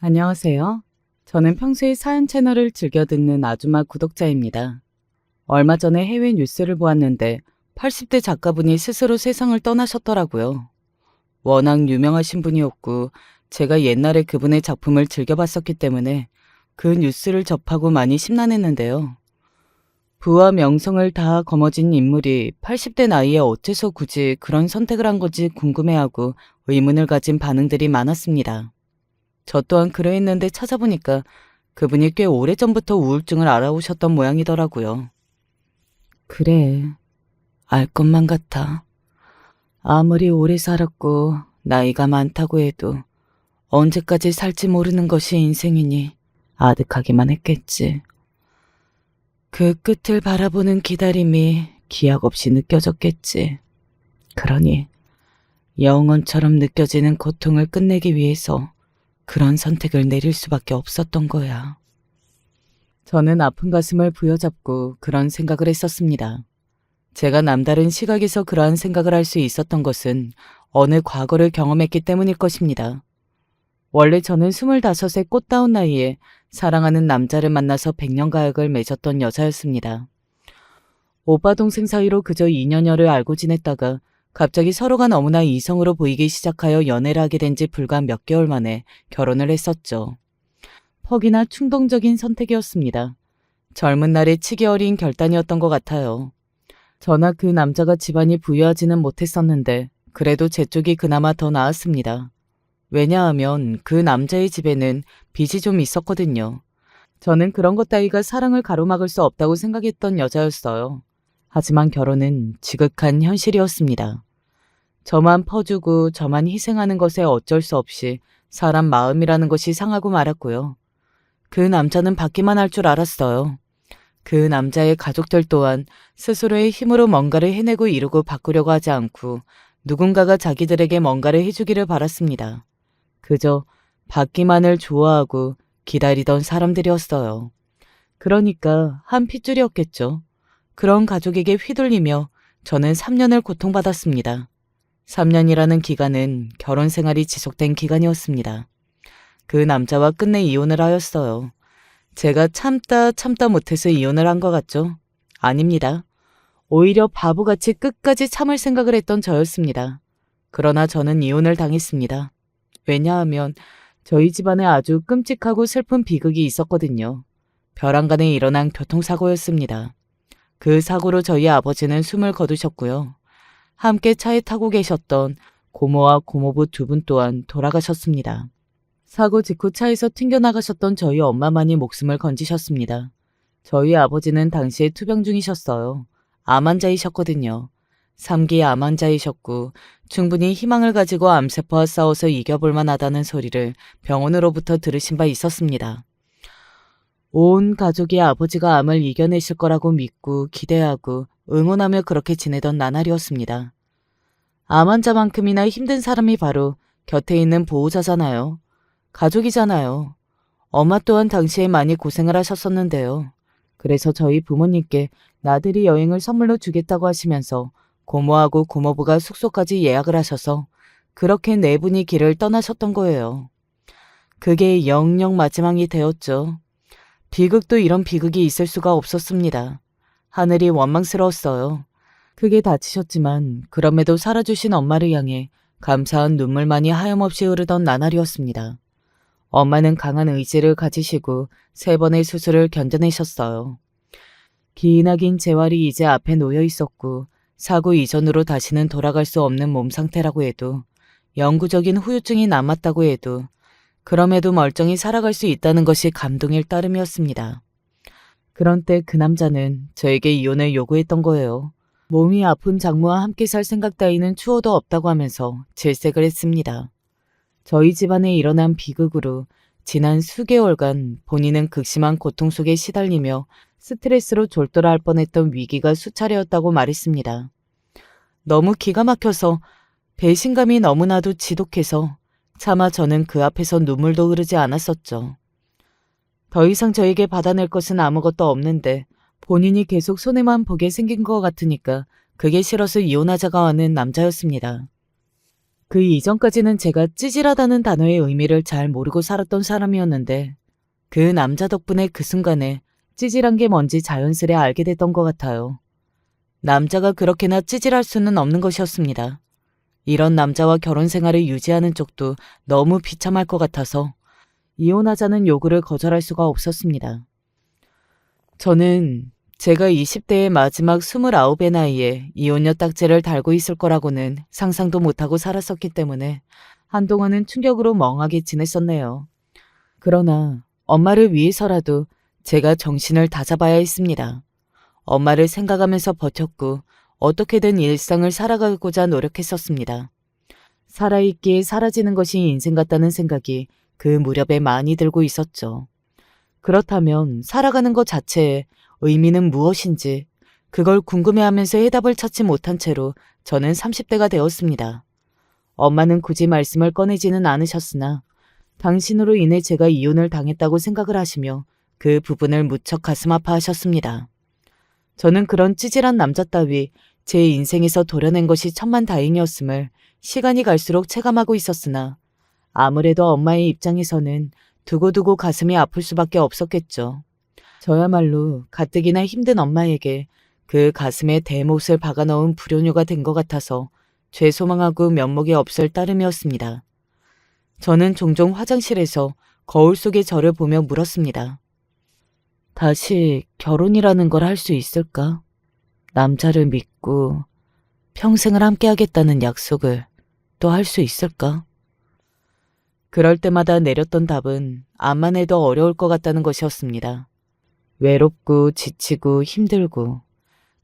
안녕하세요. 저는 평소에 사연 채널을 즐겨 듣는 아주마 구독자입니다. 얼마 전에 해외 뉴스를 보았는데 80대 작가분이 스스로 세상을 떠나셨더라고요. 워낙 유명하신 분이었고 제가 옛날에 그분의 작품을 즐겨봤었기 때문에 그 뉴스를 접하고 많이 심란했는데요. 부와 명성을 다 거머쥔 인물이 80대 나이에 어째서 굳이 그런 선택을 한 건지 궁금해하고 의문을 가진 반응들이 많았습니다. 저 또한 그러했는데 찾아보니까 그분이 꽤 오래전부터 우울증을 앓아오셨던 모양이더라고요. 그래, 알 것만 같아. 아무리 오래 살았고 나이가 많다고 해도 언제까지 살지 모르는 것이 인생이니 아득하기만 했겠지. 그 끝을 바라보는 기다림이 기약 없이 느껴졌겠지. 그러니 영원처럼 느껴지는 고통을 끝내기 위해서 그런 선택을 내릴 수밖에 없었던 거야. 저는 아픈 가슴을 부여잡고 그런 생각을 했었습니다. 제가 남다른 시각에서 그러한 생각을 할 수 있었던 것은 어느 과거를 경험했기 때문일 것입니다. 원래 저는 25세 꽃다운 나이에 사랑하는 남자를 만나서 백년가약을 맺었던 여자였습니다. 오빠 동생 사이로 그저 2년여를 알고 지냈다가 갑자기 서로가 너무나 이성으로 보이기 시작하여 연애를 하게 된 지 불과 몇 개월 만에 결혼을 했었죠. 퍽이나 충동적인 선택이었습니다. 젊은 날의 치기 어린 결단이었던 것 같아요. 저나 그 남자가 집안이 부유하지는 못했었는데 그래도 제 쪽이 그나마 더 나았습니다. 왜냐하면 그 남자의 집에는 빚이 좀 있었거든요. 저는 그런 것 따위가 사랑을 가로막을 수 없다고 생각했던 여자였어요. 하지만 결혼은 지극한 현실이었습니다. 저만 퍼주고 저만 희생하는 것에 어쩔 수 없이 사람 마음이라는 것이 상하고 말았고요. 그 남자는 받기만 할 줄 알았어요. 그 남자의 가족들 또한 스스로의 힘으로 뭔가를 해내고 이루고 바꾸려고 하지 않고 누군가가 자기들에게 뭔가를 해주기를 바랐습니다. 그저 받기만을 좋아하고 기다리던 사람들이었어요. 그러니까 한 핏줄이었겠죠. 그런 가족에게 휘둘리며 저는 3년을 고통받았습니다. 3년이라는 기간은 결혼 생활이 지속된 기간이었습니다. 그 남자와 끝내 이혼을 하였어요. 제가 참다 못해서 이혼을 한 것 같죠? 아닙니다. 오히려 바보같이 끝까지 참을 생각을 했던 저였습니다. 그러나 저는 이혼을 당했습니다. 왜냐하면 저희 집안에 아주 끔찍하고 슬픈 비극이 있었거든요. 벼랑간에 일어난 교통사고였습니다. 그 사고로 저희 아버지는 숨을 거두셨고요. 함께 차에 타고 계셨던 고모와 고모부 두 분 또한 돌아가셨습니다. 사고 직후 차에서 튕겨나가셨던 저희 엄마만이 목숨을 건지셨습니다. 저희 아버지는 당시에 투병 중이셨어요. 암 환자이셨거든요. 3기 암 환자이셨고 충분히 희망을 가지고 암세포와 싸워서 이겨볼 만하다는 소리를 병원으로부터 들으신 바 있었습니다. 온 가족이 아버지가 암을 이겨내실 거라고 믿고 기대하고 응원하며 그렇게 지내던 나날이었습니다. 암 환자만큼이나 힘든 사람이 바로 곁에 있는 보호자잖아요. 가족이잖아요. 엄마 또한 당시에 많이 고생을 하셨었는데요. 그래서 저희 부모님께 나들이 여행을 선물로 주겠다고 하시면서 고모하고 고모부가 숙소까지 예약을 하셔서 그렇게 네 분이 길을 떠나셨던 거예요. 그게 영영 마지막이 되었죠. 비극도 이런 비극이 있을 수가 없었습니다. 하늘이 원망스러웠어요. 크게 다치셨지만 그럼에도 살아주신 엄마를 향해 감사한 눈물만이 하염없이 흐르던 나날이었습니다. 엄마는 강한 의지를 가지시고 3번의 수술을 견뎌내셨어요. 기나긴 재활이 이제 앞에 놓여 있었고 사고 이전으로 다시는 돌아갈 수 없는 몸 상태라고 해도 영구적인 후유증이 남았다고 해도 그럼에도 멀쩡히 살아갈 수 있다는 것이 감동일 따름이었습니다. 그런 때 그 남자는 저에게 이혼을 요구했던 거예요. 몸이 아픈 장모와 함께 살 생각 따위는 추호도 없다고 하면서 질색을 했습니다. 저희 집안에 일어난 비극으로 지난 수개월간 본인은 극심한 고통 속에 시달리며 스트레스로 졸도할 뻔했던 위기가 수차례였다고 말했습니다. 너무 기가 막혀서 배신감이 너무나도 지독해서 차마 저는 그 앞에서 눈물도 흐르지 않았었죠. 더 이상 저에게 받아낼 것은 아무것도 없는데 본인이 계속 손해만 보게 생긴 것 같으니까 그게 싫어서 이혼하자고 하는 남자였습니다. 그 이전까지는 제가 찌질하다는 단어의 의미를 잘 모르고 살았던 사람이었는데 그 남자 덕분에 그 순간에 찌질한 게 뭔지 자연스레 알게 됐던 것 같아요. 남자가 그렇게나 찌질할 수는 없는 것이었습니다. 이런 남자와 결혼 생활을 유지하는 쪽도 너무 비참할 것 같아서 이혼하자는 요구를 거절할 수가 없었습니다. 저는 제가 20대의 마지막 29의 나이에 이혼녀 딱지를 달고 있을 거라고는 상상도 못하고 살았었기 때문에 한동안은 충격으로 멍하게 지냈었네요. 그러나 엄마를 위해서라도 제가 정신을 다잡아야 했습니다. 엄마를 생각하면서 버텼고 어떻게든 일상을 살아가고자 노력했었습니다. 살아있기에 사라지는 것이 인생 같다는 생각이 그 무렵에 많이 들고 있었죠. 그렇다면 살아가는 것 자체에 의미는 무엇인지 그걸 궁금해하면서 해답을 찾지 못한 채로 저는 30대가 되었습니다. 엄마는 굳이 말씀을 꺼내지는 않으셨으나 당신으로 인해 제가 이혼을 당했다고 생각을 하시며 그 부분을 무척 가슴 아파하셨습니다. 저는 그런 찌질한 남자 따위 제 인생에서 도려낸 것이 천만다행이었음을 시간이 갈수록 체감하고 있었으나 아무래도 엄마의 입장에서는 두고두고 가슴이 아플 수밖에 없었겠죠. 저야말로 가뜩이나 힘든 엄마에게 그 가슴에 대못을 박아넣은 불효녀가 된 것 같아서 죄소망하고 면목이 없을 따름이었습니다. 저는 종종 화장실에서 거울 속의 저를 보며 물었습니다. 다시 결혼이라는 걸 할 수 있을까? 남자를 믿고 평생을 함께하겠다는 약속을 또 할 수 있을까? 그럴 때마다 내렸던 답은 암만 해도 어려울 것 같다는 것이었습니다. 외롭고 지치고 힘들고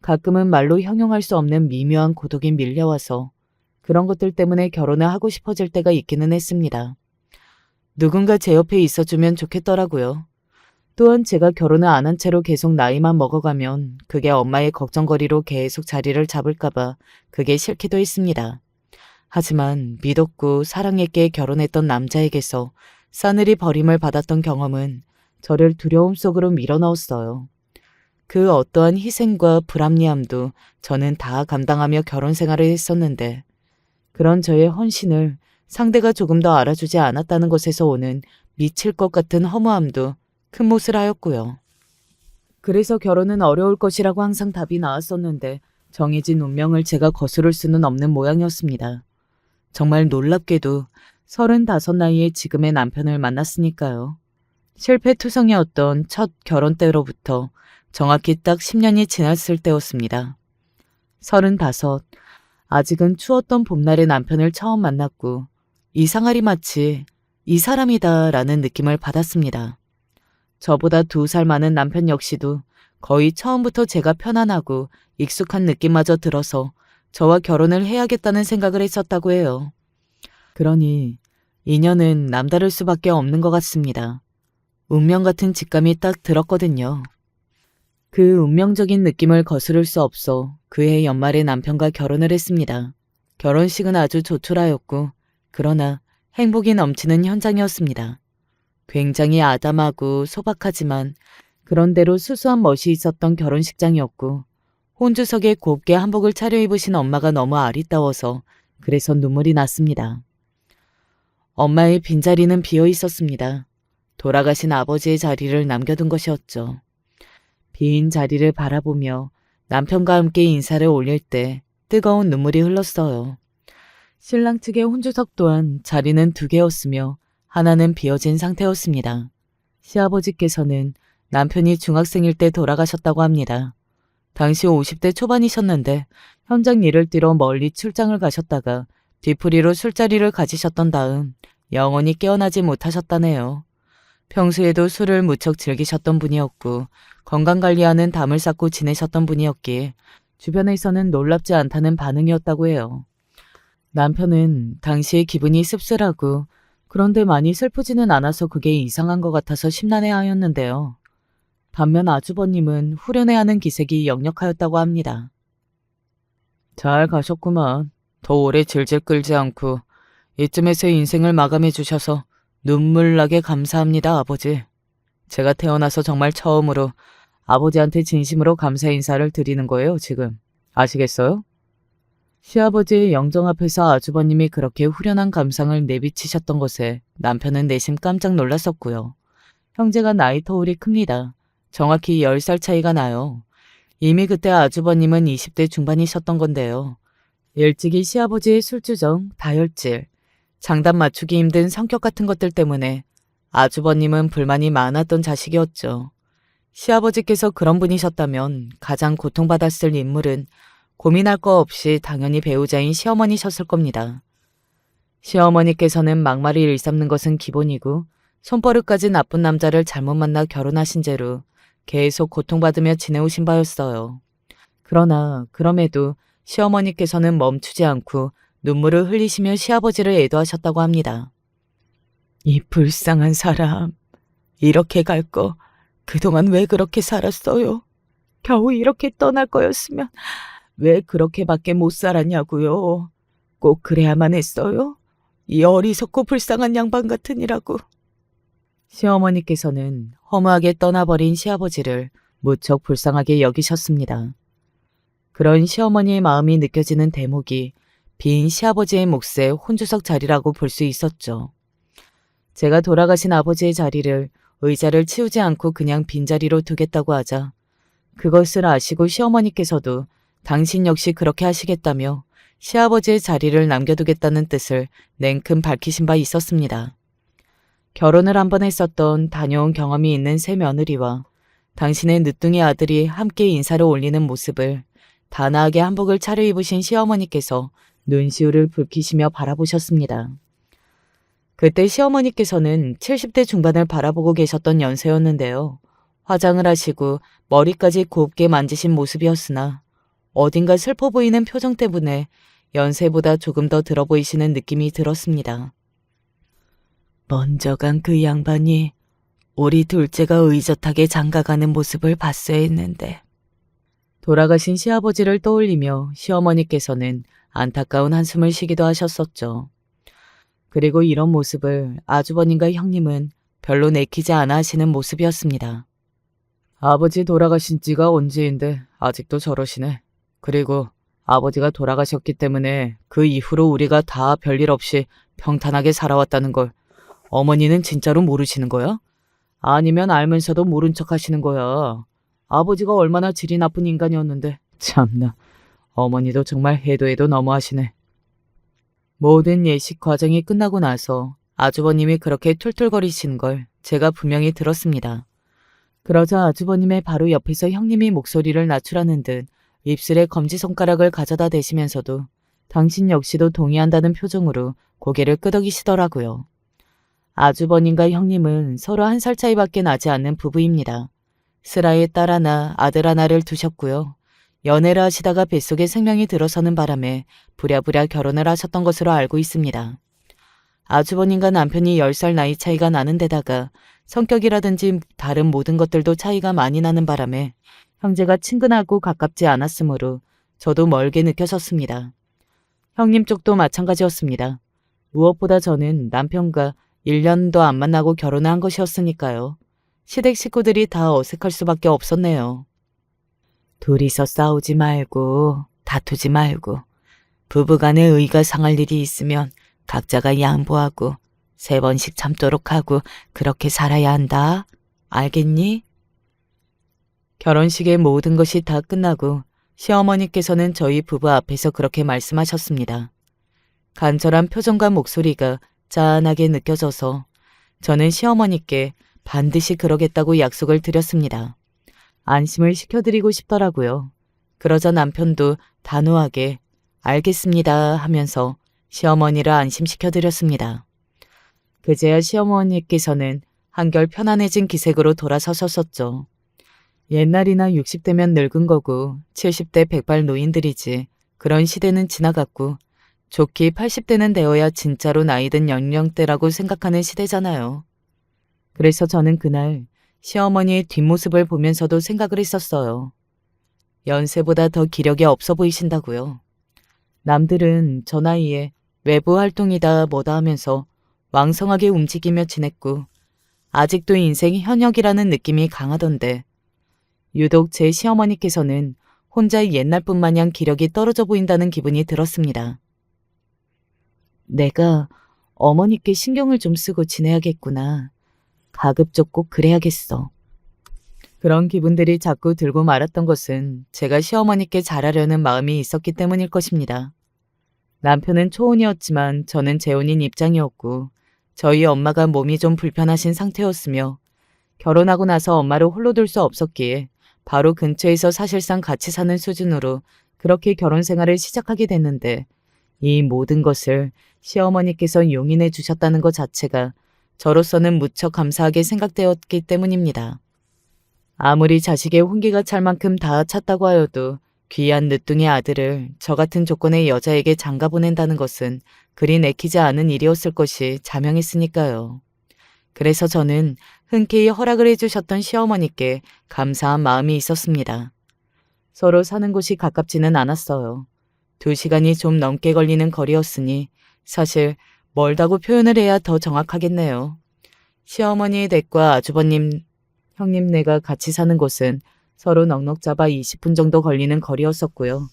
가끔은 말로 형용할 수 없는 미묘한 고독이 밀려와서 그런 것들 때문에 결혼을 하고 싶어질 때가 있기는 했습니다. 누군가 제 옆에 있어주면 좋겠더라고요. 또한 제가 결혼을 안 한 채로 계속 나이만 먹어가면 그게 엄마의 걱정거리로 계속 자리를 잡을까봐 그게 싫기도 했습니다. 하지만 믿었고 사랑했기에 결혼했던 남자에게서 싸늘히 버림을 받았던 경험은 저를 두려움 속으로 밀어넣었어요. 그 어떠한 희생과 불합리함도 저는 다 감당하며 결혼 생활을 했었는데 그런 저의 헌신을 상대가 조금 더 알아주지 않았다는 것에서 오는 미칠 것 같은 허무함도 큰 몫을 하였고요. 그래서 결혼은 어려울 것이라고 항상 답이 나왔었는데 정해진 운명을 제가 거스를 수는 없는 모양이었습니다. 정말 놀랍게도 35 나이에 지금의 남편을 만났으니까요. 실패투성이었던 첫 결혼 때로부터 정확히 딱 10년이 지났을 때였습니다. 35, 아직은 추웠던 봄날의 남편을 처음 만났고 이상하리 마치 이 사람이다 라는 느낌을 받았습니다. 저보다 2살 많은 남편 역시도 거의 처음부터 제가 편안하고 익숙한 느낌마저 들어서 저와 결혼을 해야겠다는 생각을 했었다고 해요. 그러니 인연은 남다를 수밖에 없는 것 같습니다. 운명 같은 직감이 딱 들었거든요. 그 운명적인 느낌을 거스를 수 없어 그해 연말에 남편과 결혼을 했습니다. 결혼식은 아주 조촐하였고 그러나 행복이 넘치는 현장이었습니다. 굉장히 아담하고 소박하지만 그런대로 수수한 멋이 있었던 결혼식장이었고 혼주석에 곱게 한복을 차려입으신 엄마가 너무 아리따워서 그래서 눈물이 났습니다. 엄마의 빈자리는 비어 있었습니다. 돌아가신 아버지의 자리를 남겨둔 것이었죠. 빈 자리를 바라보며 남편과 함께 인사를 올릴 때 뜨거운 눈물이 흘렀어요. 신랑 측의 혼주석 또한 자리는 2개였으며 하나는 비어진 상태였습니다. 시아버지께서는 남편이 중학생일 때 돌아가셨다고 합니다. 당시 50대 초반이셨는데 현장 일을 뛰러 멀리 출장을 가셨다가 뒤풀이로 술자리를 가지셨던 다음 영원히 깨어나지 못하셨다네요. 평소에도 술을 무척 즐기셨던 분이었고 건강관리하는 담을 쌓고 지내셨던 분이었기에 주변에서는 놀랍지 않다는 반응이었다고 해요. 남편은 당시에 기분이 씁쓸하고 그런데 많이 슬프지는 않아서 그게 이상한 것 같아서 심란해하였는데요. 반면 아주버님은 후련해하는 기색이 역력하였다고 합니다. 잘 가셨구만. 더 오래 질질 끌지 않고 이쯤에서 인생을 마감해 주셔서 눈물나게 감사합니다, 아버지. 제가 태어나서 정말 처음으로 아버지한테 진심으로 감사 인사를 드리는 거예요, 지금. 아시겠어요? 시아버지의 영정 앞에서 아주버님이 그렇게 후련한 감상을 내비치셨던 것에 남편은 내심 깜짝 놀랐었고요. 형제가 나이 터울이 큽니다. 정확히 10살 차이가 나요. 이미 그때 아주버님은 20대 중반이셨던 건데요. 일찍이 시아버지의 술주정, 다혈질, 장단 맞추기 힘든 성격 같은 것들 때문에 아주버님은 불만이 많았던 자식이었죠. 시아버지께서 그런 분이셨다면 가장 고통받았을 인물은 고민할 거 없이 당연히 배우자인 시어머니셨을 겁니다. 시어머니께서는 막말이 일삼는 것은 기본이고 손버릇까지 나쁜 남자를 잘못 만나 결혼하신 죄로 계속 고통받으며 지내오신 바였어요. 그러나 그럼에도 시어머니께서는 멈추지 않고 눈물을 흘리시며 시아버지를 애도하셨다고 합니다. 이 불쌍한 사람, 이렇게 갈 거 그동안 왜 그렇게 살았어요? 겨우 이렇게 떠날 거였으면 왜 그렇게밖에 못 살았냐고요? 꼭 그래야만 했어요? 이 어리석고 불쌍한 양반 같으니라고. 시어머니께서는 허무하게 떠나버린 시아버지를 무척 불쌍하게 여기셨습니다. 그런 시어머니의 마음이 느껴지는 대목이 빈 시아버지의 몫의 혼주석 자리라고 볼 수 있었죠. 제가 돌아가신 아버지의 자리를 의자를 치우지 않고 그냥 빈자리로 두겠다고 하자 그것을 아시고 시어머니께서도 당신 역시 그렇게 하시겠다며 시아버지의 자리를 남겨두겠다는 뜻을 냉큼 밝히신 바 있었습니다. 결혼을 한 번 했었던 다녀온 경험이 있는 새 며느리와 당신의 늦둥이 아들이 함께 인사를 올리는 모습을 단아하게 한복을 차려입으신 시어머니께서 눈시울을 붉히시며 바라보셨습니다. 그때 시어머니께서는 70대 중반을 바라보고 계셨던 연세였는데요. 화장을 하시고 머리까지 곱게 만지신 모습이었으나 어딘가 슬퍼 보이는 표정 때문에 연세보다 조금 더 들어 보이시는 느낌이 들었습니다. 먼저 간 그 양반이 우리 둘째가 의젓하게 장가가는 모습을 봤어야 했는데. 돌아가신 시아버지를 떠올리며 시어머니께서는 안타까운 한숨을 쉬기도 하셨었죠. 그리고 이런 모습을 아주버님과 형님은 별로 내키지 않아 하시는 모습이었습니다. 아버지 돌아가신 지가 언제인데 아직도 저러시네. 그리고 아버지가 돌아가셨기 때문에 그 이후로 우리가 다 별일 없이 평탄하게 살아왔다는 걸 어머니는 진짜로 모르시는 거야? 아니면 알면서도 모른 척 하시는 거야. 아버지가 얼마나 질이 나쁜 인간이었는데. 참나, 어머니도 정말 해도 해도 너무하시네. 모든 예식 과정이 끝나고 나서 아주버님이 그렇게 툴툴거리시는 걸 제가 분명히 들었습니다. 그러자 아주버님의 바로 옆에서 형님이 목소리를 낮추라는 듯 입술에 검지손가락을 가져다 대시면서도 당신 역시도 동의한다는 표정으로 고개를 끄덕이시더라고요. 아주버님과 형님은 서로 1살 차이밖에 나지 않는 부부입니다. 슬아에 딸 하나, 아들 하나를 두셨고요. 연애를 하시다가 뱃속에 생명이 들어서는 바람에 부랴부랴 결혼을 하셨던 것으로 알고 있습니다. 아주버님과 남편이 10살 나이 차이가 나는 데다가 성격이라든지 다른 모든 것들도 차이가 많이 나는 바람에 형제가 친근하고 가깝지 않았으므로 저도 멀게 느껴졌습니다. 형님 쪽도 마찬가지였습니다. 무엇보다 저는 남편과 1년도 안 만나고 결혼을 한 것이었으니까요. 시댁 식구들이 다 어색할 수밖에 없었네요. 둘이서 싸우지 말고 다투지 말고 부부간에 의가 상할 일이 있으면 각자가 양보하고 3번씩 참도록 하고 그렇게 살아야 한다. 알겠니? 결혼식의 모든 것이 다 끝나고 시어머니께서는 저희 부부 앞에서 그렇게 말씀하셨습니다. 간절한 표정과 목소리가 짠하게 느껴져서 저는 시어머니께 반드시 그러겠다고 약속을 드렸습니다. 안심을 시켜드리고 싶더라고요. 그러자 남편도 단호하게 알겠습니다 하면서 시어머니를 안심시켜드렸습니다. 그제야 시어머니께서는 한결 편안해진 기색으로 돌아서셨었죠. 옛날이나 60대면 늙은 거고 70대 백발 노인들이지 그런 시대는 지나갔고 좋기 80대는 되어야 진짜로 나이든 연령대라고 생각하는 시대잖아요. 그래서 저는 그날 시어머니의 뒷모습을 보면서도 생각을 했었어요. 연세보다 더 기력이 없어 보이신다고요. 남들은 저 나이에 외부 활동이다 뭐다 하면서 왕성하게 움직이며 지냈고 아직도 인생 현역이라는 느낌이 강하던데 유독 제 시어머니께서는 혼자 옛날뿐 마냥 기력이 떨어져 보인다는 기분이 들었습니다. 내가 어머니께 신경을 좀 쓰고 지내야겠구나. 가급적 꼭 그래야겠어. 그런 기분들이 자꾸 들고 말았던 것은 제가 시어머니께 잘하려는 마음이 있었기 때문일 것입니다. 남편은 초혼이었지만 저는 재혼인 입장이었고 저희 엄마가 몸이 좀 불편하신 상태였으며 결혼하고 나서 엄마를 홀로 둘 수 없었기에 바로 근처에서 사실상 같이 사는 수준으로 그렇게 결혼 생활을 시작하게 됐는데 이 모든 것을 시어머니께서 용인해 주셨다는 것 자체가 저로서는 무척 감사하게 생각되었기 때문입니다. 아무리 자식의 혼기가 찰 만큼 다 찼다고 하여도 귀한 늦둥이 아들을 저 같은 조건의 여자에게 장가 보낸다는 것은 그리 내키지 않은 일이었을 것이 자명했으니까요. 그래서 저는 흔쾌히 허락을 해주셨던 시어머니께 감사한 마음이 있었습니다. 서로 사는 곳이 가깝지는 않았어요. 2시간이 좀 넘게 걸리는 거리였으니 사실 멀다고 표현을 해야 더 정확하겠네요. 시어머니의 댁과 아주버님, 형님네가 같이 사는 곳은 서로 넉넉 잡아 20분 정도 걸리는 거리였었고요.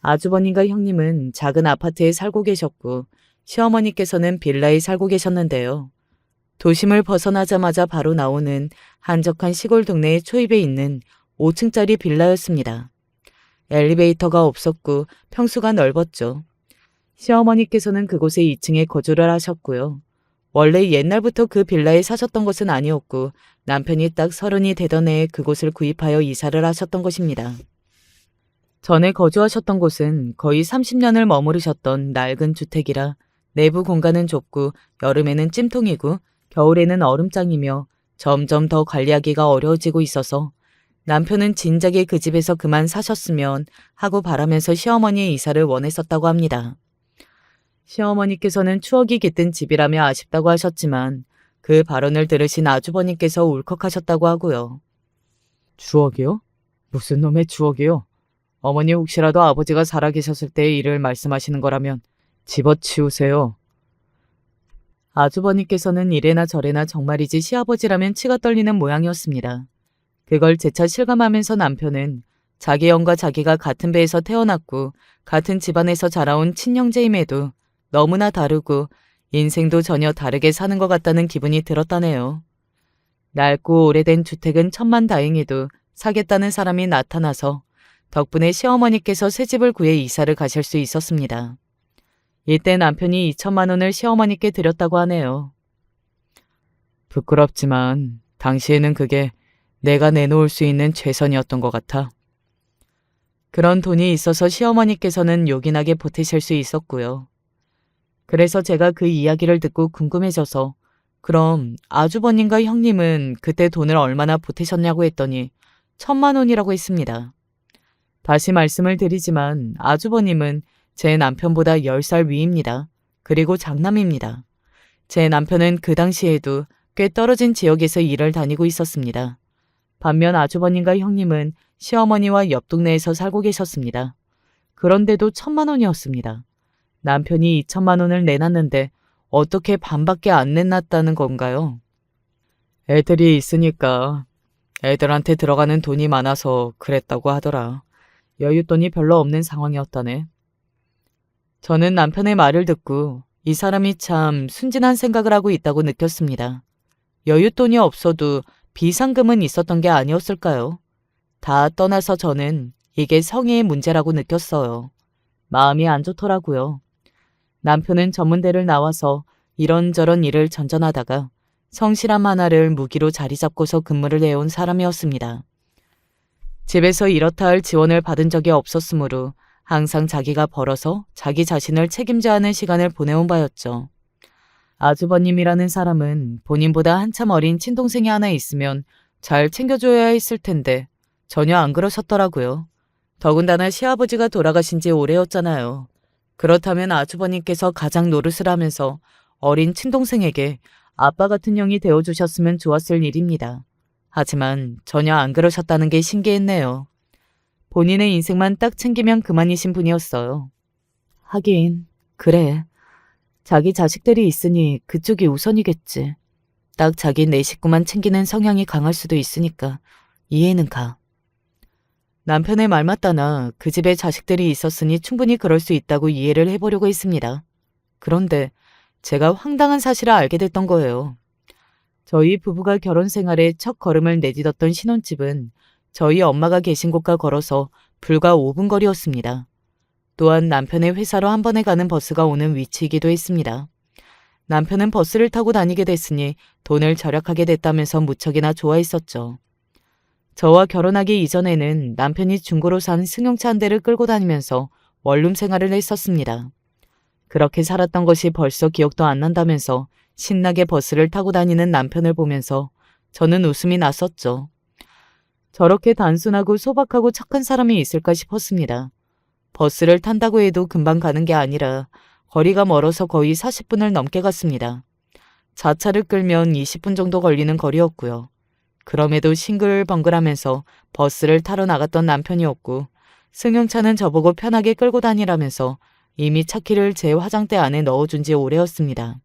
아주버님과 형님은 작은 아파트에 살고 계셨고 시어머니께서는 빌라에 살고 계셨는데요. 도심을 벗어나자마자 바로 나오는 한적한 시골 동네의 초입에 있는 5층짜리 빌라였습니다. 엘리베이터가 없었고 평수가 넓었죠. 시어머니께서는 그곳에 2층에 거주를 하셨고요. 원래 옛날부터 그 빌라에 사셨던 것은 아니었고 남편이 딱 30이 되던 해에 그곳을 구입하여 이사를 하셨던 것입니다. 전에 거주하셨던 곳은 거의 30년을 머무르셨던 낡은 주택이라 내부 공간은 좁고 여름에는 찜통이고 겨울에는 얼음장이며 점점 더 관리하기가 어려워지고 있어서 남편은 진작에 그 집에서 그만 사셨으면 하고 바라면서 시어머니의 이사를 원했었다고 합니다. 시어머니께서는 추억이 깃든 집이라며 아쉽다고 하셨지만 그 발언을 들으신 아주버님께서 울컥하셨다고 하고요. 추억이요? 무슨 놈의 추억이요? 어머니 혹시라도 아버지가 살아계셨을 때의 일을 말씀하시는 거라면 집어치우세요. 아주버님께서는 이래나 저래나 정말이지 시아버지라면 치가 떨리는 모양이었습니다. 그걸 재차 실감하면서 남편은 자기 형과 자기가 같은 배에서 태어났고 같은 집안에서 자라온 친형제임에도 너무나 다르고 인생도 전혀 다르게 사는 것 같다는 기분이 들었다네요. 낡고 오래된 주택은 천만다행히도 사겠다는 사람이 나타나서 덕분에 시어머니께서 새 집을 구해 이사를 가실 수 있었습니다. 이때 남편이 2천만 원을 시어머니께 드렸다고 하네요. 부끄럽지만 당시에는 그게 내가 내놓을 수 있는 최선이었던 것 같아. 그런 돈이 있어서 시어머니께서는 요긴하게 보태실 수 있었고요. 그래서 제가 그 이야기를 듣고 궁금해져서 그럼 아주버님과 형님은 그때 돈을 얼마나 보태셨냐고 했더니 1,000만 원이라고 했습니다. 다시 말씀을 드리지만 아주버님은 제 남편보다 10살 위입니다. 그리고 장남입니다. 제 남편은 그 당시에도 꽤 떨어진 지역에서 일을 다니고 있었습니다. 반면 아주버님과 형님은 시어머니와 옆 동네에서 살고 계셨습니다. 그런데도 1,000만 원이었습니다. 남편이 2천만 원을 내놨는데 어떻게 반밖에 안 내놨다는 건가요? 애들이 있으니까 애들한테 들어가는 돈이 많아서 그랬다고 하더라. 여윳돈이 별로 없는 상황이었다네. 저는 남편의 말을 듣고 이 사람이 참 순진한 생각을 하고 있다고 느꼈습니다. 여윳돈이 없어도 비상금은 있었던 게 아니었을까요? 다 떠나서 저는 이게 성의의 문제라고 느꼈어요. 마음이 안 좋더라고요. 남편은 전문대를 나와서 이런저런 일을 전전하다가 성실함 하나를 무기로 자리 잡고서 근무를 해온 사람이었습니다. 집에서 이렇다 할 지원을 받은 적이 없었으므로 항상 자기가 벌어서 자기 자신을 책임져야 하는 시간을 보내온 바였죠. 아주버님이라는 사람은 본인보다 한참 어린 친동생이 하나 있으면 잘 챙겨줘야 했을 텐데 전혀 안 그러셨더라고요. 더군다나 시아버지가 돌아가신 지 오래였잖아요. 그렇다면 아주버님께서 가장 노릇을 하면서 어린 친동생에게 아빠 같은 형이 되어주셨으면 좋았을 일입니다. 하지만 전혀 안 그러셨다는 게 신기했네요. 본인의 인생만 딱 챙기면 그만이신 분이었어요. 하긴 그래. 자기 자식들이 있으니 그쪽이 우선이겠지. 딱 자기 내 식구만 챙기는 성향이 강할 수도 있으니까 이해는 가. 남편의 말 맞다나 그 집에 자식들이 있었으니 충분히 그럴 수 있다고 이해를 해보려고 했습니다. 그런데 제가 황당한 사실을 알게 됐던 거예요. 저희 부부가 결혼 생활에 첫 걸음을 내딛었던 신혼집은 저희 엄마가 계신 곳과 걸어서 불과 5분 거리였습니다. 또한 남편의 회사로 한 번에 가는 버스가 오는 위치이기도 했습니다. 남편은 버스를 타고 다니게 됐으니 돈을 절약하게 됐다면서 무척이나 좋아했었죠. 저와 결혼하기 이전에는 남편이 중고로 산 승용차 한 대를 끌고 다니면서 원룸 생활을 했었습니다. 그렇게 살았던 것이 벌써 기억도 안 난다면서 신나게 버스를 타고 다니는 남편을 보면서 저는 웃음이 났었죠. 저렇게 단순하고 소박하고 착한 사람이 있을까 싶었습니다. 버스를 탄다고 해도 금방 가는 게 아니라 거리가 멀어서 거의 40분을 넘게 갔습니다. 자차를 끌면 20분 정도 걸리는 거리였고요. 그럼에도 싱글벙글하면서 버스를 타러 나갔던 남편이었고 승용차는 저보고 편하게 끌고 다니라면서 이미 차 키를 제 화장대 안에 넣어준 지 오래였습니다.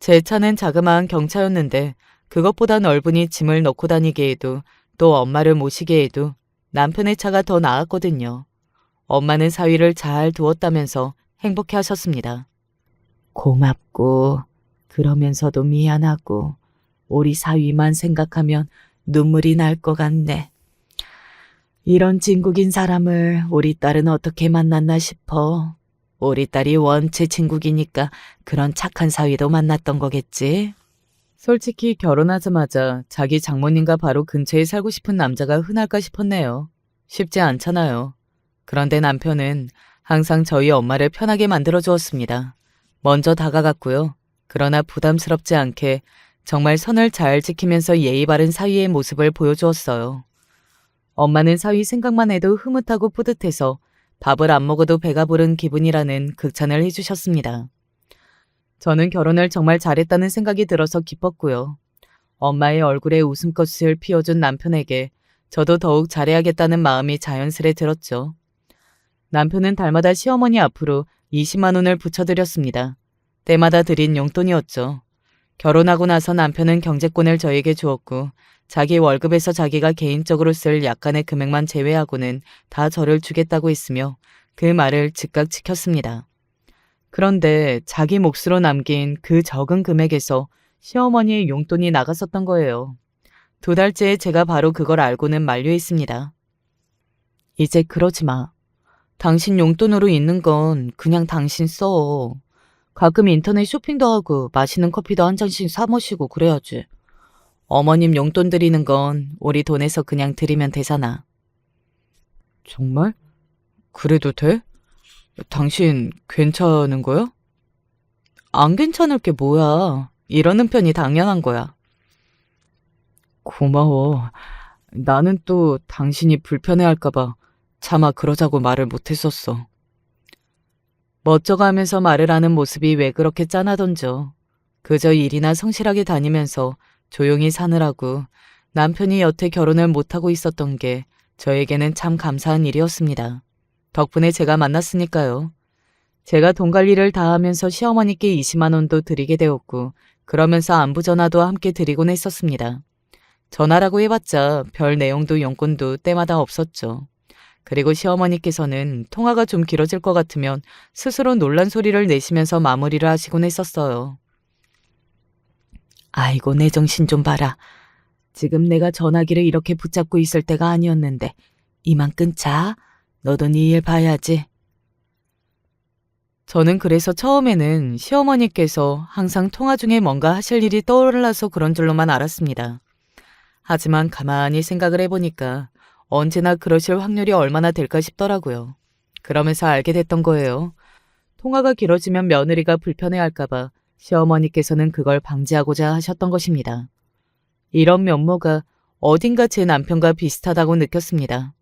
제 차는 자그마한 경차였는데 그것보다 넓으니 짐을 넣고 다니기에도 또 엄마를 모시기에도 남편의 차가 더 나았거든요. 엄마는 사위를 잘 두었다면서 행복해 하셨습니다. 고맙고 그러면서도 미안하고 우리 사위만 생각하면 눈물이 날 것 같네. 이런 진국인 사람을 우리 딸은 어떻게 만났나 싶어. 우리 딸이 원체 진국이니까 그런 착한 사위도 만났던 거겠지. 솔직히 결혼하자마자 자기 장모님과 바로 근처에 살고 싶은 남자가 흔할까 싶었네요. 쉽지 않잖아요. 그런데 남편은 항상 저희 엄마를 편하게 만들어 주었습니다. 먼저 다가갔고요. 그러나 부담스럽지 않게 정말 선을 잘 지키면서 예의 바른 사위의 모습을 보여주었어요. 엄마는 사위 생각만 해도 흐뭇하고 뿌듯해서 밥을 안 먹어도 배가 부른 기분이라는 극찬을 해주셨습니다. 저는 결혼을 정말 잘했다는 생각이 들어서 기뻤고요. 엄마의 얼굴에 웃음꽃을 피워준 남편에게 저도 더욱 잘해야겠다는 마음이 자연스레 들었죠. 남편은 달마다 시어머니 앞으로 20만 원을 붙여드렸습니다. 때마다 드린 용돈이었죠. 결혼하고 나서 남편은 경제권을 저에게 주었고 자기 월급에서 자기가 개인적으로 쓸 약간의 금액만 제외하고는 다 저를 주겠다고 했으며 그 말을 즉각 지켰습니다. 그런데 자기 몫으로 남긴 그 적은 금액에서 시어머니의 용돈이 나갔었던 거예요. 2달째에 제가 바로 그걸 알고는 만류했습니다. 이제 그러지 마. 당신 용돈으로 있는 건 그냥 당신 써. 가끔 인터넷 쇼핑도 하고 맛있는 커피도 한 잔씩 사 마시고 그래야지. 어머님 용돈 드리는 건 우리 돈에서 그냥 드리면 되잖아. 정말? 그래도 돼? 당신 괜찮은 거야? 안 괜찮을 게 뭐야. 이러는 편이 당연한 거야. 고마워. 나는 또 당신이 불편해할까봐 차마 그러자고 말을 못했었어. 멋져가면서 말을 하는 모습이 왜 그렇게 짠하던져. 그저 일이나 성실하게 다니면서 조용히 사느라고 남편이 여태 결혼을 못하고 있었던 게 저에게는 참 감사한 일이었습니다. 덕분에 제가 만났으니까요. 제가 돈 관리를 다 하면서 시어머니께 20만 원도 드리게 되었고 그러면서 안부 전화도 함께 드리곤 했었습니다. 전화라고 해봤자 별 내용도 용건도 때마다 없었죠. 그리고 시어머니께서는 통화가 좀 길어질 것 같으면 스스로 놀란 소리를 내시면서 마무리를 하시곤 했었어요. 아이고 내 정신 좀 봐라. 지금 내가 전화기를 이렇게 붙잡고 있을 때가 아니었는데 이만 끊자. 너도 네 일 봐야지. 저는 그래서 처음에는 시어머니께서 항상 통화 중에 뭔가 하실 일이 떠올라서 그런 줄로만 알았습니다. 하지만 가만히 생각을 해보니까 언제나 그러실 확률이 얼마나 될까 싶더라고요. 그러면서 알게 됐던 거예요. 통화가 길어지면 며느리가 불편해할까봐 시어머니께서는 그걸 방지하고자 하셨던 것입니다. 이런 면모가 어딘가 제 남편과 비슷하다고 느꼈습니다.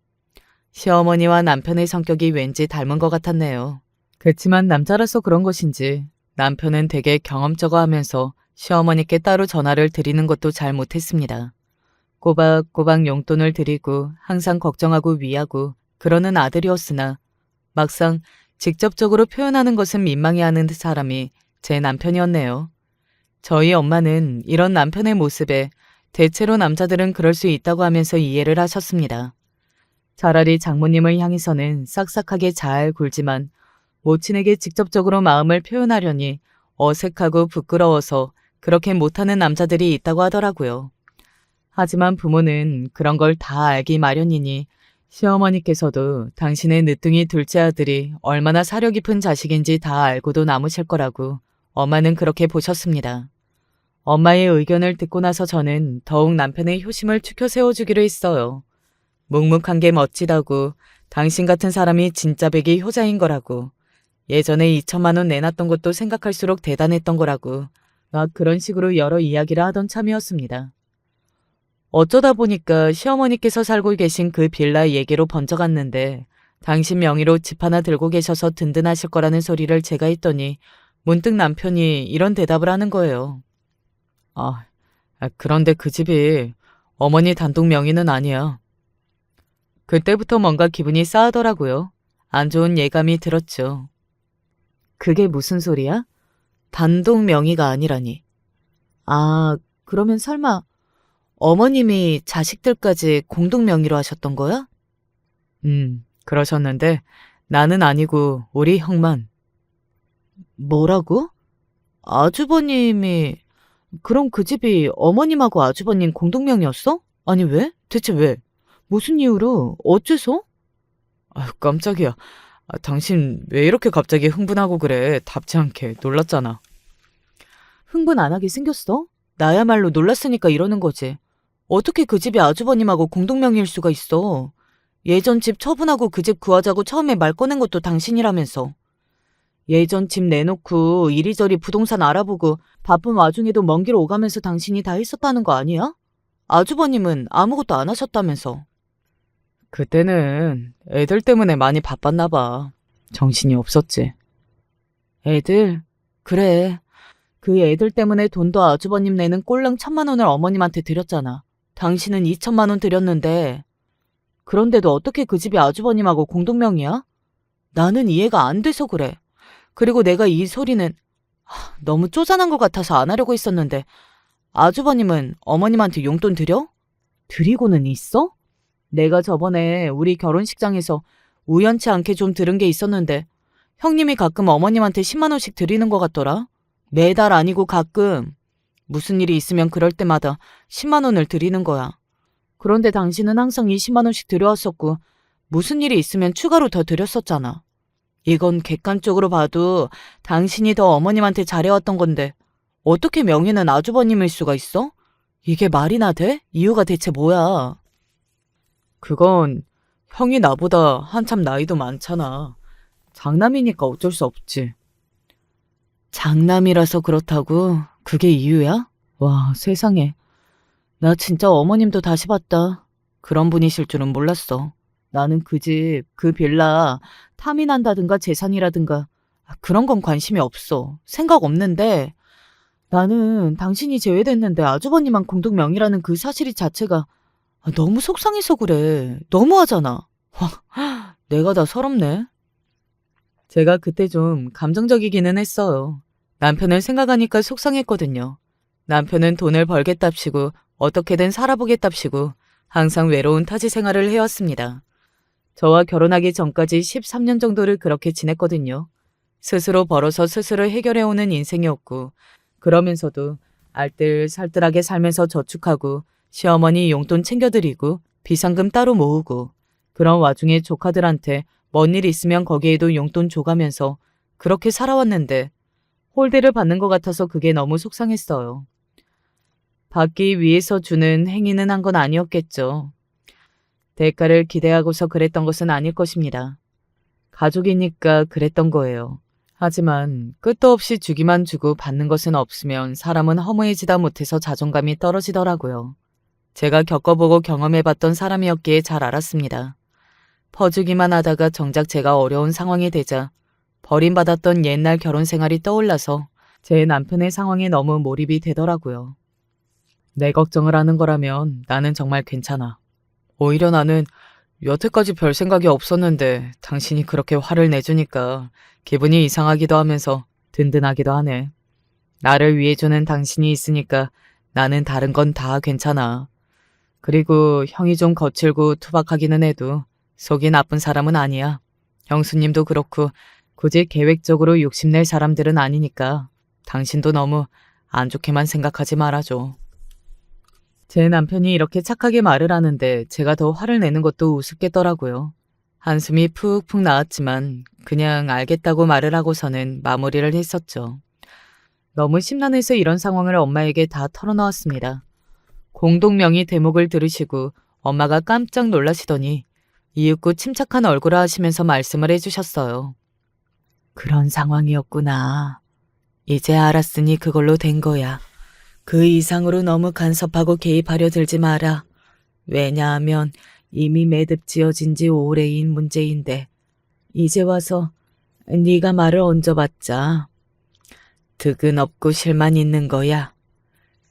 시어머니와 남편의 성격이 왠지 닮은 것 같았네요. 그치만 남자라서 그런 것인지 남편은 되게 경험쩍어 하면서 시어머니께 따로 전화를 드리는 것도 잘 못했습니다. 꼬박꼬박 용돈을 드리고 항상 걱정하고 위하고 그러는 아들이었으나 막상 직접적으로 표현하는 것은 민망해하는 사람이 제 남편이었네요. 저희 엄마는 이런 남편의 모습에 대체로 남자들은 그럴 수 있다고 하면서 이해를 하셨습니다. 차라리 장모님을 향해서는 싹싹하게 잘 굴지만 모친에게 직접적으로 마음을 표현하려니 어색하고 부끄러워서 그렇게 못하는 남자들이 있다고 하더라고요. 하지만 부모는 그런 걸 다 알기 마련이니 시어머니께서도 당신의 늦둥이 둘째 아들이 얼마나 사려 깊은 자식인지 다 알고도 남으실 거라고 엄마는 그렇게 보셨습니다. 엄마의 의견을 듣고 나서 저는 더욱 남편의 효심을 추켜 세워주기로 했어요. 묵묵한 게 멋지다고, 당신 같은 사람이 진짜 백이 효자인 거라고, 예전에 2천만 원 내놨던 것도 생각할수록 대단했던 거라고 막 그런 식으로 여러 이야기를 하던 참이었습니다. 어쩌다 보니까 시어머니께서 살고 계신 그 빌라 얘기로 번져갔는데 당신 명의로 집 하나 들고 계셔서 든든하실 거라는 소리를 제가 했더니 문득 남편이 이런 대답을 하는 거예요. 그런데 그 집이 어머니 단독 명의는 아니야. 그때부터 뭔가 기분이 싸하더라고요. 안 좋은 예감이 들었죠. 그게 무슨 소리야? 단독 명의가 아니라니. 그러면 설마 어머님이 자식들까지 공동 명의로 하셨던 거야? 그러셨는데 나는 아니고 우리 형만. 뭐라고? 아주버님이... 그럼 그 집이 어머님하고 아주버님 공동 명의였어? 아니 왜? 대체 왜? 무슨 이유로? 어째서? 깜짝이야. 당신 왜 이렇게 갑자기 흥분하고 그래? 답지 않게 놀랐잖아. 흥분 안 하게 생겼어? 나야말로 놀랐으니까 이러는 거지. 어떻게 그 집이 아주버님하고 공동명의일 수가 있어? 예전 집 처분하고 그 집 구하자고 처음에 말 꺼낸 것도 당신이라면서. 예전 집 내놓고 이리저리 부동산 알아보고 바쁜 와중에도 먼 길 오가면서 당신이 다 했었다는 거 아니야? 아주버님은 아무것도 안 하셨다면서. 그때는 애들 때문에 많이 바빴나 봐. 정신이 없었지. 애들? 그래. 그 애들 때문에 돈도 아주버님 내는 꼴랑 1,000만 원을 어머님한테 드렸잖아. 당신은 2천만 원 드렸는데. 그런데도 어떻게 그 집이 아주버님하고 공동명의야? 나는 이해가 안 돼서 그래. 그리고 내가 이 소리는 너무 쪼잔한 것 같아서 안 하려고 했었는데 아주버님은 어머님한테 용돈 드려? 드리고는 있어? 내가 저번에 우리 결혼식장에서 우연치 않게 좀 들은 게 있었는데 형님이 가끔 어머님한테 10만 원씩 드리는 것 같더라. 매달 아니고 가끔. 무슨 일이 있으면 그럴 때마다 10만 원을 드리는 거야. 그런데 당신은 항상 20만 원씩 드려왔었고 무슨 일이 있으면 추가로 더 드렸었잖아. 이건 객관적으로 봐도 당신이 더 어머님한테 잘해왔던 건데 어떻게 명의는 아주버님일 수가 있어? 이게 말이나 돼? 이유가 대체 뭐야? 그건 형이 나보다 한참 나이도 많잖아. 장남이니까 어쩔 수 없지. 장남이라서 그렇다고? 그게 이유야? 와, 세상에. 나 진짜 어머님도 다시 봤다. 그런 분이실 줄은 몰랐어. 나는 그 집, 그 빌라 탐이 난다든가 재산이라든가 그런 건 관심이 없어. 생각 없는데 나는 당신이 제외됐는데 아주버님만 공동명의라는 그 사실 자체가 너무 속상해서 그래. 너무하잖아. 내가 다 서럽네. 제가 그때 좀 감정적이기는 했어요. 남편을 생각하니까 속상했거든요. 남편은 돈을 벌겠답시고 어떻게든 살아보겠답시고 항상 외로운 타지 생활을 해왔습니다. 저와 결혼하기 전까지 13년 정도를 그렇게 지냈거든요. 스스로 벌어서 스스로 해결해오는 인생이었고 그러면서도 알뜰살뜰하게 살면서 저축하고 시어머니 용돈 챙겨드리고 비상금 따로 모으고 그런 와중에 조카들한테 뭔 일 있으면 거기에도 용돈 줘가면서 그렇게 살아왔는데 홀대를 받는 것 같아서 그게 너무 속상했어요. 받기 위해서 주는 행위는 한 건 아니었겠죠. 대가를 기대하고서 그랬던 것은 아닐 것입니다. 가족이니까 그랬던 거예요. 하지만 끝도 없이 주기만 주고 받는 것은 없으면 사람은 허무해지다 못해서 자존감이 떨어지더라고요. 제가 겪어보고 경험해봤던 사람이었기에 잘 알았습니다. 퍼주기만 하다가 정작 제가 어려운 상황이 되자 버림받았던 옛날 결혼 생활이 떠올라서 제 남편의 상황에 너무 몰입이 되더라고요. 내 걱정을 하는 거라면 나는 정말 괜찮아. 오히려 나는 여태까지 별 생각이 없었는데 당신이 그렇게 화를 내주니까 기분이 이상하기도 하면서 든든하기도 하네. 나를 위해주는 당신이 있으니까 나는 다른 건 다 괜찮아. 그리고 형이 좀 거칠고 투박하기는 해도 속이 나쁜 사람은 아니야. 형수님도 그렇고 굳이 계획적으로 욕심낼 사람들은 아니니까 당신도 너무 안 좋게만 생각하지 말아줘. 제 남편이 이렇게 착하게 말을 하는데 제가 더 화를 내는 것도 우습겠더라고요. 한숨이 푹푹 나왔지만 그냥 알겠다고 말을 하고서는 마무리를 했었죠. 너무 심란해서 이런 상황을 엄마에게 다 털어놓았습니다. 공동명의 대목을 들으시고 엄마가 깜짝 놀라시더니 이윽고 침착한 얼굴을 하시면서 말씀을 해주셨어요. 그런 상황이었구나. 이제 알았으니 그걸로 된 거야. 그 이상으로 너무 간섭하고 개입하려 들지 마라. 왜냐하면 이미 매듭 지어진 지 오래인 문제인데 이제 와서 네가 말을 얹어봤자 득은 없고 실만 있는 거야.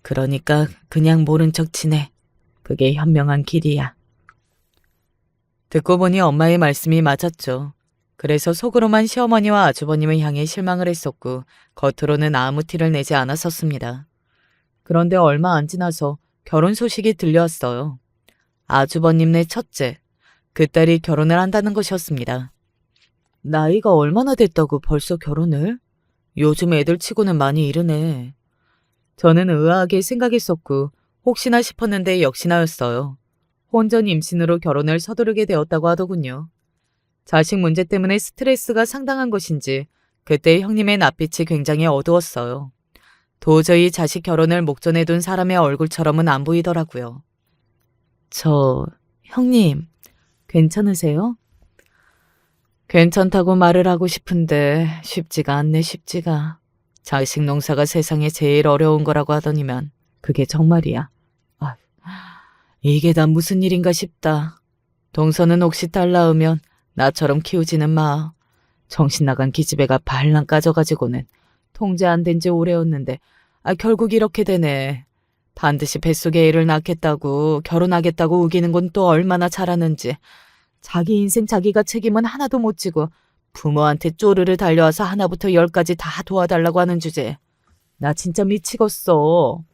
그러니까 그냥 모른 척 지내. 그게 현명한 길이야. 듣고 보니 엄마의 말씀이 맞았죠. 그래서 속으로만 시어머니와 아주버님을 향해 실망을 했었고 겉으로는 아무 티를 내지 않았었습니다. 그런데 얼마 안 지나서 결혼 소식이 들려왔어요. 아주버님네 첫째, 그 딸이 결혼을 한다는 것이었습니다. 나이가 얼마나 됐다고 벌써 결혼을? 요즘 애들 치고는 많이 이르네. 저는 의아하게 생각했었고 혹시나 싶었는데 역시나였어요. 혼전 임신으로 결혼을 서두르게 되었다고 하더군요. 자식 문제 때문에 스트레스가 상당한 것인지 그때 형님의 낯빛이 굉장히 어두웠어요. 도저히 자식 결혼을 목전에 둔 사람의 얼굴처럼은 안 보이더라고요. 형님, 괜찮으세요? 괜찮다고 말을 하고 싶은데 쉽지가 않네, 쉽지가. 자식 농사가 세상에 제일 어려운 거라고 하더니만 그게 정말이야. 이게 다 무슨 일인가 싶다. 동서는 혹시 딸 낳으면 나처럼 키우지는 마. 정신 나간 기집애가 발랑 까져가지고는 통제 안 된 지 오래였는데 결국 이렇게 되네. 반드시 뱃속에 애를 낳겠다고 결혼하겠다고 우기는 건 또 얼마나 잘하는지. 자기 인생 자기가 책임은 하나도 못 지고 부모한테 쪼르르 달려와서 하나부터 열까지 다 도와달라고 하는 주제. 나 진짜 미치겠어.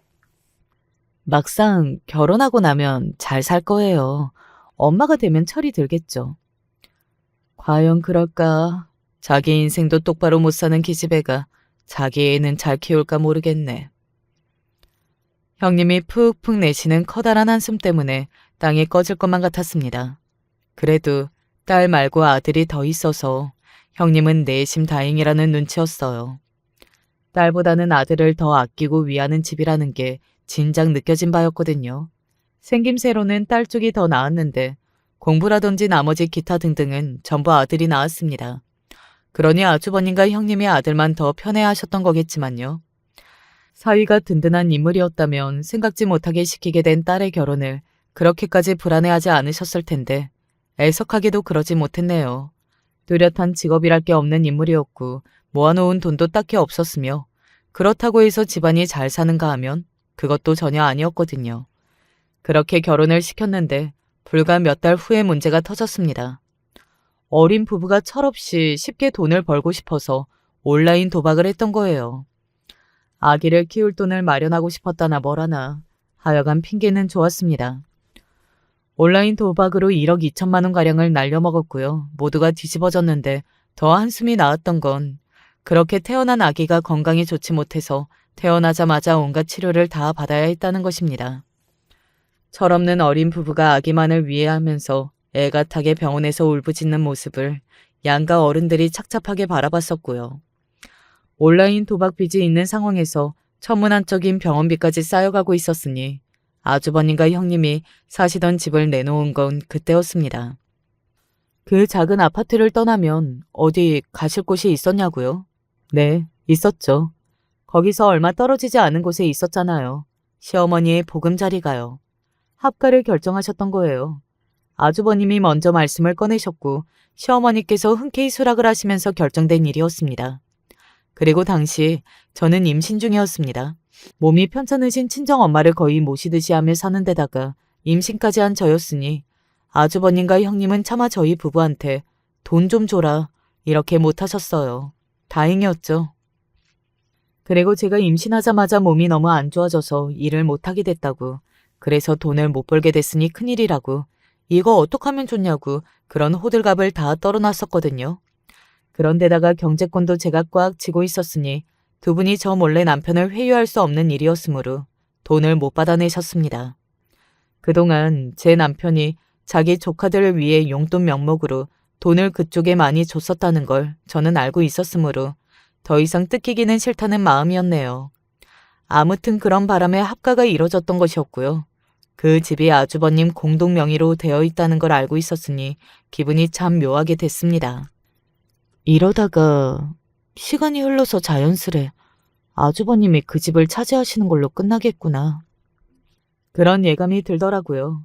막상 결혼하고 나면 잘 살 거예요. 엄마가 되면 철이 들겠죠. 과연 그럴까? 자기 인생도 똑바로 못 사는 기집애가 자기 애는 잘 키울까 모르겠네. 형님이 푹푹 내쉬는 커다란 한숨 때문에 땅이 꺼질 것만 같았습니다. 그래도 딸 말고 아들이 더 있어서 형님은 내심 다행이라는 눈치였어요. 딸보다는 아들을 더 아끼고 위하는 집이라는 게 진작 느껴진 바였거든요. 생김새로는 딸 쪽이 더 나았는데 공부라든지 나머지 기타 등등은 전부 아들이 낳았습니다. 그러니 아주버님과 형님의 아들만 더 편애하셨던 거겠지만요. 사위가 든든한 인물이었다면 생각지 못하게 시키게 된 딸의 결혼을 그렇게까지 불안해하지 않으셨을 텐데 애석하게도 그러지 못했네요. 뚜렷한 직업이랄 게 없는 인물이었고 모아놓은 돈도 딱히 없었으며 그렇다고 해서 집안이 잘 사는가 하면 그것도 전혀 아니었거든요. 그렇게 결혼을 시켰는데 불과 몇 달 후에 문제가 터졌습니다. 어린 부부가 철없이 쉽게 돈을 벌고 싶어서 온라인 도박을 했던 거예요. 아기를 키울 돈을 마련하고 싶었다나 뭐라나 하여간 핑계는 좋았습니다. 온라인 도박으로 1억 2천만 원가량을 날려먹었고요. 모두가 뒤집어졌는데 더 한숨이 나왔던 건 그렇게 태어난 아기가 건강이 좋지 못해서 태어나자마자 온갖 치료를 다 받아야 했다는 것입니다. 철없는 어린 부부가 아기만을 위해하면서 애가타게 병원에서 울부짖는 모습을 양가 어른들이 착잡하게 바라봤었고요. 온라인 도박 빚이 있는 상황에서 천문학적인 병원비까지 쌓여가고 있었으니 아주버님과 형님이 사시던 집을 내놓은 건 그때였습니다. 그 작은 아파트를 떠나면 어디 가실 곳이 있었냐고요? 네, 있었죠. 거기서 얼마 떨어지지 않은 곳에 있었잖아요. 시어머니의 보금자리가요. 합가를 결정하셨던 거예요. 아주버님이 먼저 말씀을 꺼내셨고 시어머니께서 흔쾌히 수락을 하시면서 결정된 일이었습니다. 그리고 당시 저는 임신 중이었습니다. 몸이 편찮으신 친정엄마를 거의 모시듯이 하며 사는 데다가 임신까지 한 저였으니 아주버님과 형님은 차마 저희 부부한테 돈 좀 줘라 이렇게 못하셨어요. 다행이었죠. 그리고 제가 임신하자마자 몸이 너무 안 좋아져서 일을 못하게 됐다고 그래서 돈을 못 벌게 됐으니 큰일이라고 이거 어떡하면 좋냐고 그런 호들갑을 다 떨어놨었거든요. 그런데다가 경제권도 제가 꽉 쥐고 있었으니 두 분이 저 몰래 남편을 회유할 수 없는 일이었으므로 돈을 못 받아내셨습니다. 그동안 제 남편이 자기 조카들을 위해 용돈 명목으로 돈을 그쪽에 많이 줬었다는 걸 저는 알고 있었으므로 더 이상 뜯기기는 싫다는 마음이었네요. 아무튼 그런 바람에 합가가 이뤄졌던 것이었고요. 그 집이 아주버님 공동 명의로 되어 있다는 걸 알고 있었으니 기분이 참 묘하게 됐습니다. 이러다가 시간이 흘러서 자연스레 아주버님이 그 집을 차지하시는 걸로 끝나겠구나. 그런 예감이 들더라고요.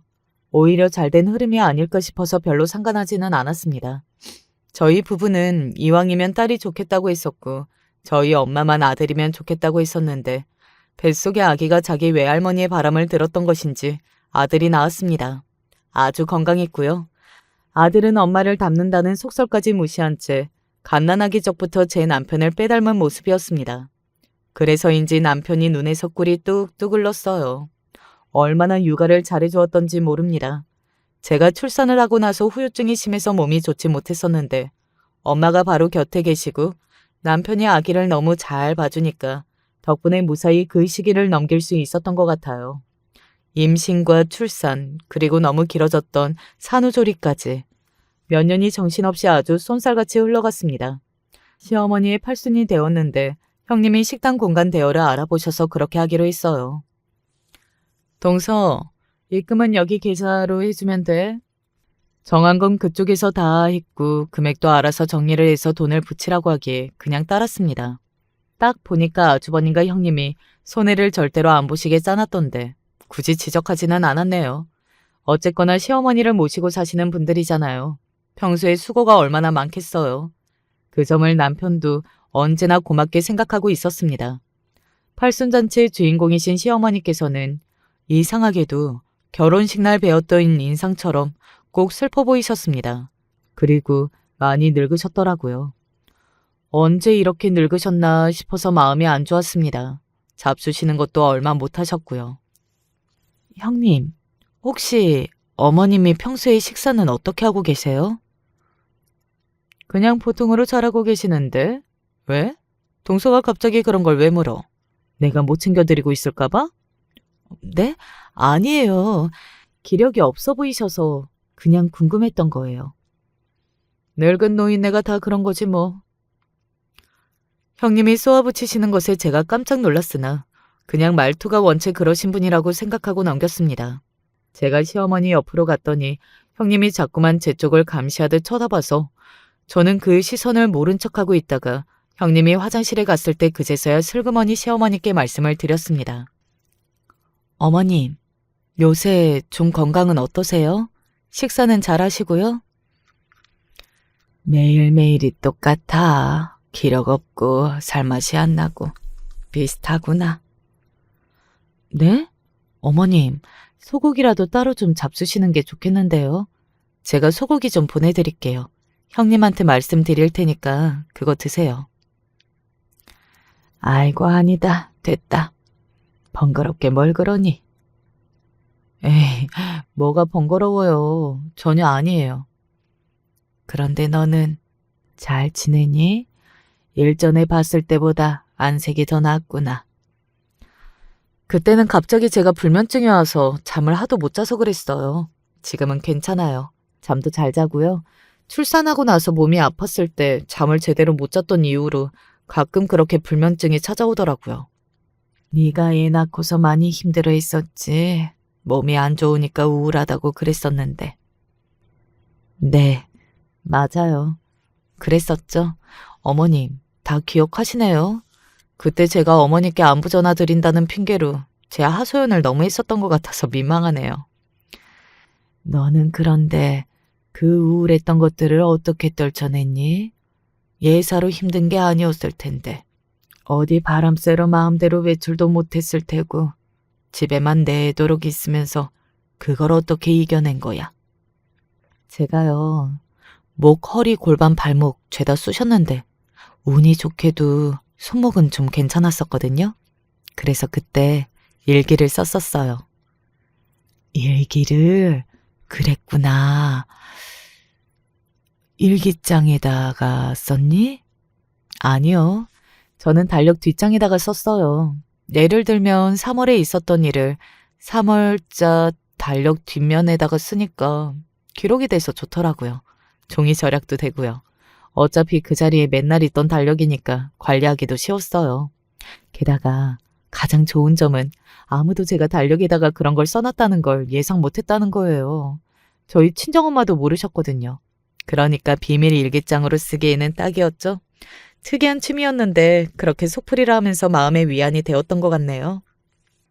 오히려 잘된 흐름이 아닐까 싶어서 별로 상관하지는 않았습니다. 저희 부부는 이왕이면 딸이 좋겠다고 했었고 저희 엄마만 아들이면 좋겠다고 했었는데 뱃속의 아기가 자기 외할머니의 바람을 들었던 것인지 아들이 나왔습니다. 아주 건강했고요. 아들은 엄마를 닮는다는 속설까지 무시한 채 갓난아기 적부터 제 남편을 빼닮은 모습이었습니다. 그래서인지 남편이 눈에서 꿀이 뚝뚝 흘렀어요. 얼마나 육아를 잘해주었던지 모릅니다. 제가 출산을 하고 나서 후유증이 심해서 몸이 좋지 못했었는데 엄마가 바로 곁에 계시고 남편이 아기를 너무 잘 봐주니까 덕분에 무사히 그 시기를 넘길 수 있었던 것 같아요. 임신과 출산, 그리고 너무 길어졌던 산후조리까지 몇 년이 정신없이 아주 쏜살같이 흘러갔습니다. 시어머니의 팔순이 되었는데 형님이 식당 공간 대여를 알아보셔서 그렇게 하기로 했어요. 동서, 입금은 여기 계좌로 해주면 돼. 정한 건 그쪽에서 다 했고 금액도 알아서 정리를 해서 돈을 붙이라고 하기에 그냥 따랐습니다. 딱 보니까 아주버님과 형님이 손해를 절대로 안 보시게 짜놨던데 굳이 지적하지는 않았네요. 어쨌거나 시어머니를 모시고 사시는 분들이잖아요. 평소에 수고가 얼마나 많겠어요. 그 점을 남편도 언제나 고맙게 생각하고 있었습니다. 팔순잔치의 주인공이신 시어머니께서는 이상하게도 결혼식 날 배웠던 인상처럼 꼭 슬퍼 보이셨습니다. 그리고 많이 늙으셨더라고요. 언제 이렇게 늙으셨나 싶어서 마음이 안 좋았습니다. 잡수시는 것도 얼마 못 하셨고요. 형님, 혹시 어머님이 평소에 식사는 어떻게 하고 계세요? 그냥 보통으로 잘하고 계시는데? 왜? 동서가 갑자기 그런 걸 왜 물어? 내가 못 챙겨드리고 있을까봐? 네? 아니에요. 기력이 없어 보이셔서 그냥 궁금했던 거예요. 늙은 노인네가 다 그런 거지 뭐. 형님이 쏘아붙이시는 것에 제가 깜짝 놀랐으나 그냥 말투가 원체 그러신 분이라고 생각하고 넘겼습니다. 제가 시어머니 옆으로 갔더니 형님이 자꾸만 제 쪽을 감시하듯 쳐다봐서 저는 그 시선을 모른 척하고 있다가 형님이 화장실에 갔을 때 그제서야 슬그머니 시어머니께 말씀을 드렸습니다. 어머님, 요새 좀 건강은 어떠세요? 식사는 잘 하시고요? 매일매일이 똑같아. 기력 없고 살맛이 안 나고 비슷하구나. 네? 어머님, 소고기라도 따로 좀 잡수시는 게 좋겠는데요. 제가 소고기 좀 보내드릴게요. 형님한테 말씀드릴 테니까 그거 드세요. 아이고 아니다. 됐다. 번거롭게 뭘 그러니? 에이, 뭐가 번거로워요. 전혀 아니에요. 그런데 너는 잘 지내니? 일전에 봤을 때보다 안색이 더 낫구나. 그때는 갑자기 제가 불면증이 와서 잠을 하도 못 자서 그랬어요. 지금은 괜찮아요. 잠도 잘 자고요. 출산하고 나서 몸이 아팠을 때 잠을 제대로 못 잤던 이후로 가끔 그렇게 불면증이 찾아오더라고요. 네가 애 낳고서 많이 힘들어 했었지. 몸이 안 좋으니까 우울하다고 그랬었는데. 네, 맞아요. 그랬었죠. 어머님, 다 기억하시네요. 그때 제가 어머니께 안부 전화 드린다는 핑계로 제 하소연을 너무 했었던 것 같아서 민망하네요. 너는 그런데 그 우울했던 것들을 어떻게 떨쳐냈니? 예사로 힘든 게 아니었을 텐데. 어디 바람 쐬러 마음대로 외출도 못했을 테고 집에만 내도록 있으면서 그걸 어떻게 이겨낸 거야? 제가요. 목, 허리, 골반, 발목 죄다 쑤셨는데 운이 좋게도 손목은 좀 괜찮았었거든요. 그래서 그때 일기를 썼었어요. 일기를? 그랬구나. 일기장에다가 썼니? 아니요. 저는 달력 뒷장에다가 썼어요. 예를 들면 3월에 있었던 일을 3월자 달력 뒷면에다가 쓰니까 기록이 돼서 좋더라고요. 종이 절약도 되고요. 어차피 그 자리에 맨날 있던 달력이니까 관리하기도 쉬웠어요. 게다가 가장 좋은 점은 아무도 제가 달력에다가 그런 걸 써놨다는 걸 예상 못했다는 거예요. 저희 친정엄마도 모르셨거든요. 그러니까 비밀 일기장으로 쓰기에는 딱이었죠. 특이한 취미였는데 그렇게 속풀이를 하면서 마음의 위안이 되었던 것 같네요.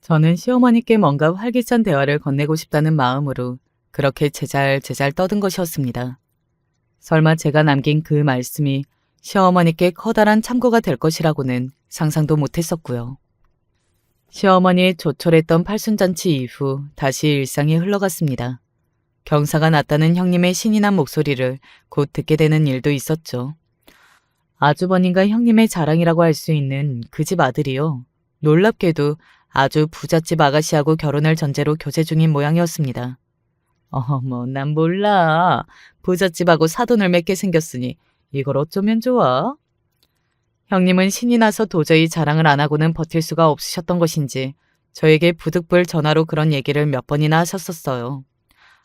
저는 시어머니께 뭔가 활기찬 대화를 건네고 싶다는 마음으로 그렇게 제잘제잘 떠든 것이었습니다. 설마 제가 남긴 그 말씀이 시어머니께 커다란 참고가 될 것이라고는 상상도 못했었고요. 시어머니의 조촐했던 팔순잔치 이후 다시 일상이 흘러갔습니다. 경사가 났다는 형님의 신이 난 목소리를 곧 듣게 되는 일도 있었죠. 아주버님과 형님의 자랑이라고 할 수 있는 그 집 아들이요. 놀랍게도 아주 부잣집 아가씨하고 결혼을 전제로 교제 중인 모양이었습니다. 어머, 난 몰라. 부잣집하고 사돈을 맺게 생겼으니 이걸 어쩌면 좋아? 형님은 신이 나서 도저히 자랑을 안 하고는 버틸 수가 없으셨던 것인지 저에게 부득불 전화로 그런 얘기를 몇 번이나 하셨었어요.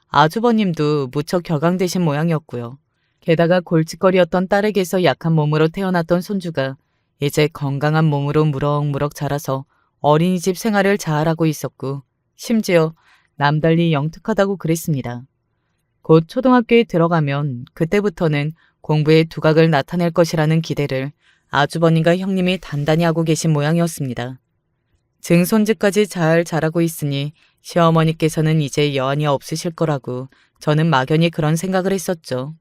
아주버님도 무척 격앙되신 모양이었고요. 게다가 골칫거리였던 딸에게서 약한 몸으로 태어났던 손주가 이제 건강한 몸으로 무럭무럭 자라서 어린이집 생활을 잘하고 있었고 심지어 남달리 영특하다고 그랬습니다. 곧 초등학교에 들어가면 그때부터는 공부에 두각을 나타낼 것이라는 기대를 아주버님과 형님이 단단히 하고 계신 모양이었습니다. 증손주까지 잘 자라고 있으니 시어머니께서는 이제 여한이 없으실 거라고 저는 막연히 그런 생각을 했었죠.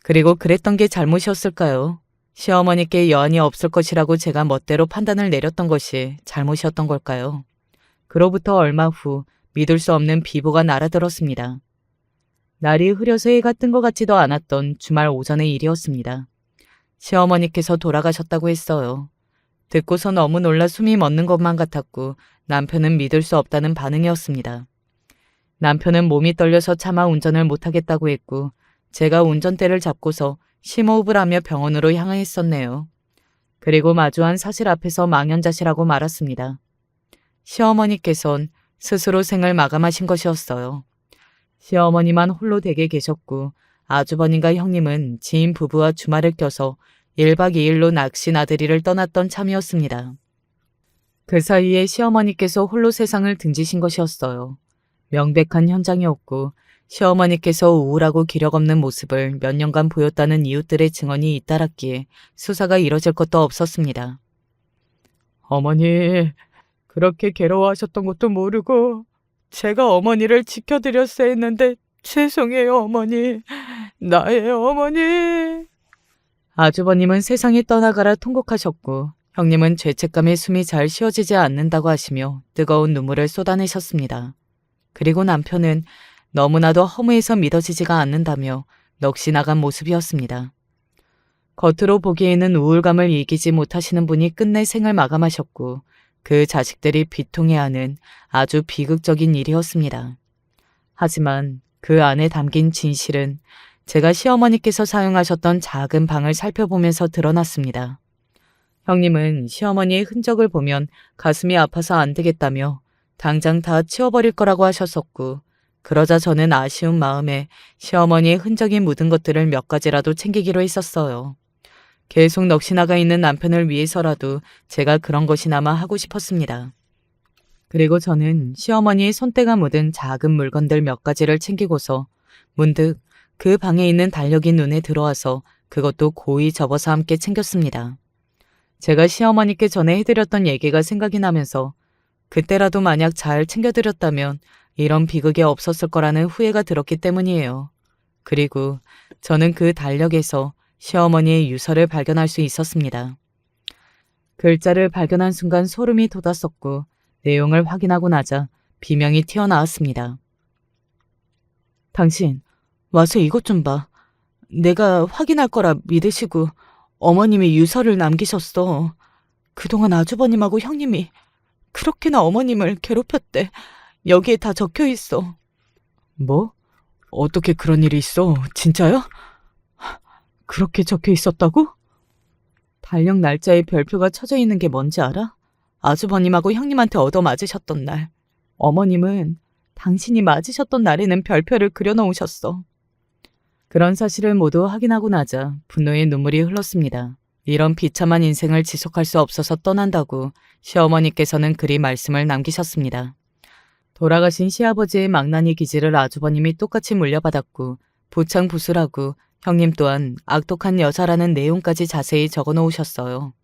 그리고 그랬던 게 잘못이었을까요? 시어머니께 여한이 없을 것이라고 제가 멋대로 판단을 내렸던 것이 잘못이었던 걸까요? 그로부터 얼마 후 믿을 수 없는 비보가 날아들었습니다. 날이 흐려서 해가 뜬 것 같지도 않았던 주말 오전의 일이었습니다. 시어머니께서 돌아가셨다고 했어요. 듣고서 너무 놀라 숨이 멎는 것만 같았고 남편은 믿을 수 없다는 반응이었습니다. 남편은 몸이 떨려서 차마 운전을 못하겠다고 했고 제가 운전대를 잡고서 심호흡을 하며 병원으로 향했었네요. 그리고 마주한 사실 앞에서 망연자실하고 말았습니다. 시어머니께선 스스로 생을 마감하신 것이었어요. 시어머니만 홀로 댁에 계셨고 아주버님과 형님은 지인 부부와 주말을 껴서 1박 2일로 낚시 나들이를 떠났던 참이었습니다. 그 사이에 시어머니께서 홀로 세상을 등지신 것이었어요. 명백한 현장이었고 시어머니께서 우울하고 기력 없는 모습을 몇 년간 보였다는 이웃들의 증언이 잇따랐기에 수사가 이뤄질 것도 없었습니다. 어머니, 그렇게 괴로워하셨던 것도 모르고 제가 어머니를 지켜드렸어야 했는데 죄송해요, 어머니. 나의 어머니. 아주버님은 세상에 떠나가라 통곡하셨고 형님은 죄책감에 숨이 잘 쉬어지지 않는다고 하시며 뜨거운 눈물을 쏟아내셨습니다. 그리고 남편은 너무나도 허무해서 믿어지지가 않는다며 넋이 나간 모습이었습니다. 겉으로 보기에는 우울감을 이기지 못하시는 분이 끝내 생을 마감하셨고 그 자식들이 비통해하는 아주 비극적인 일이었습니다. 하지만 그 안에 담긴 진실은 제가 시어머니께서 사용하셨던 작은 방을 살펴보면서 드러났습니다. 형님은 시어머니의 흔적을 보면 가슴이 아파서 안 되겠다며 당장 다 치워버릴 거라고 하셨었고 그러자 저는 아쉬운 마음에 시어머니의 흔적이 묻은 것들을 몇 가지라도 챙기기로 했었어요. 계속 넋이 나가 있는 남편을 위해서라도 제가 그런 것이나마 하고 싶었습니다. 그리고 저는 시어머니의 손때가 묻은 작은 물건들 몇 가지를 챙기고서 문득 그 방에 있는 달력이 눈에 들어와서 그것도 고이 접어서 함께 챙겼습니다. 제가 시어머니께 전에 해드렸던 얘기가 생각이 나면서 그때라도 만약 잘 챙겨드렸다면 이런 비극이 없었을 거라는 후회가 들었기 때문이에요. 그리고 저는 그 달력에서 시어머니의 유서를 발견할 수 있었습니다. 글자를 발견한 순간 소름이 돋았었고 내용을 확인하고 나자 비명이 튀어나왔습니다. 당신, 와서 이것 좀 봐. 내가 확인할 거라 믿으시고 어머님이 유서를 남기셨어. 그동안 아주버님하고 형님이 그렇게나 어머님을 괴롭혔대. 여기에 다 적혀 있어. 뭐? 어떻게 그런 일이 있어? 진짜야? 그렇게 적혀 있었다고? 발령 날짜에 별표가 쳐져 있는 게 뭔지 알아? 아주버님하고 형님한테 얻어맞으셨던 날. 어머님은 당신이 맞으셨던 날에는 별표를 그려놓으셨어. 그런 사실을 모두 확인하고 나자 분노의 눈물이 흘렀습니다. 이런 비참한 인생을 지속할 수 없어서 떠난다고 시어머니께서는 그리 말씀을 남기셨습니다. 돌아가신 시아버지의 망나니 기질을 아주버님이 똑같이 물려받았고 부창부수라고 형님 또한 악독한 여자라는 내용까지 자세히 적어놓으셨어요.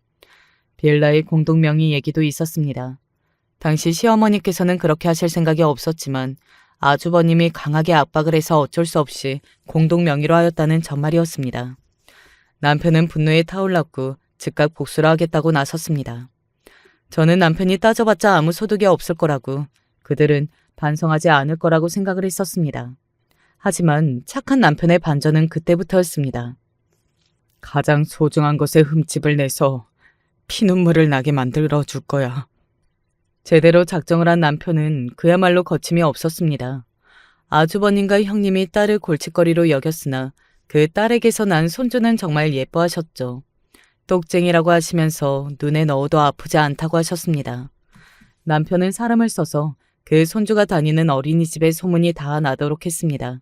빌라의 공동명의 얘기도 있었습니다. 당시 시어머니께서는 그렇게 하실 생각이 없었지만 아주버님이 강하게 압박을 해서 어쩔 수 없이 공동명의로 하였다는 전말이었습니다. 남편은 분노에 타올랐고 즉각 복수를 하겠다고 나섰습니다. 저는 남편이 따져봤자 아무 소득이 없을 거라고, 그들은 반성하지 않을 거라고 생각을 했었습니다. 하지만 착한 남편의 반전은 그때부터였습니다. 가장 소중한 것에 흠집을 내서 피눈물을 나게 만들어 줄 거야. 제대로 작정을 한 남편은 그야말로 거침이 없었습니다. 아주버님과 형님이 딸을 골칫거리로 여겼으나 그 딸에게서 난 손주는 정말 예뻐하셨죠. 똑쟁이라고 하시면서 눈에 넣어도 아프지 않다고 하셨습니다. 남편은 사람을 써서 그 손주가 다니는 어린이집에 소문이 다 나도록 했습니다.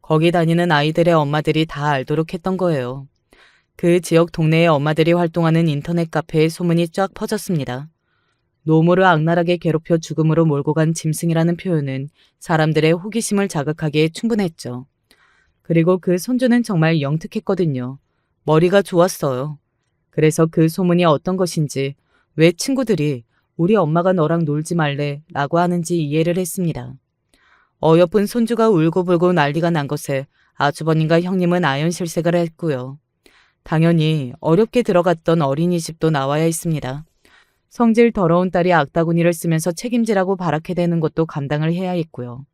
거기 다니는 아이들의 엄마들이 다 알도록 했던 거예요. 그 지역 동네의 엄마들이 활동하는 인터넷 카페에 소문이 쫙 퍼졌습니다. 노모를 악랄하게 괴롭혀 죽음으로 몰고 간 짐승이라는 표현은 사람들의 호기심을 자극하기에 충분했죠. 그리고 그 손주는 정말 영특했거든요. 머리가 좋았어요. 그래서 그 소문이 어떤 것인지, 왜 친구들이 우리 엄마가 너랑 놀지 말래 라고 하는지 이해를 했습니다. 어여쁜 손주가 울고불고 난리가 난 것에 아주버님과 형님은 아연실색을 했고요. 당연히 어렵게 들어갔던 어린이집도 나와야 했습니다. 성질 더러운 딸이 악다구니를 쓰면서 책임지라고 바라게 되는 것도 감당을 해야 했고요.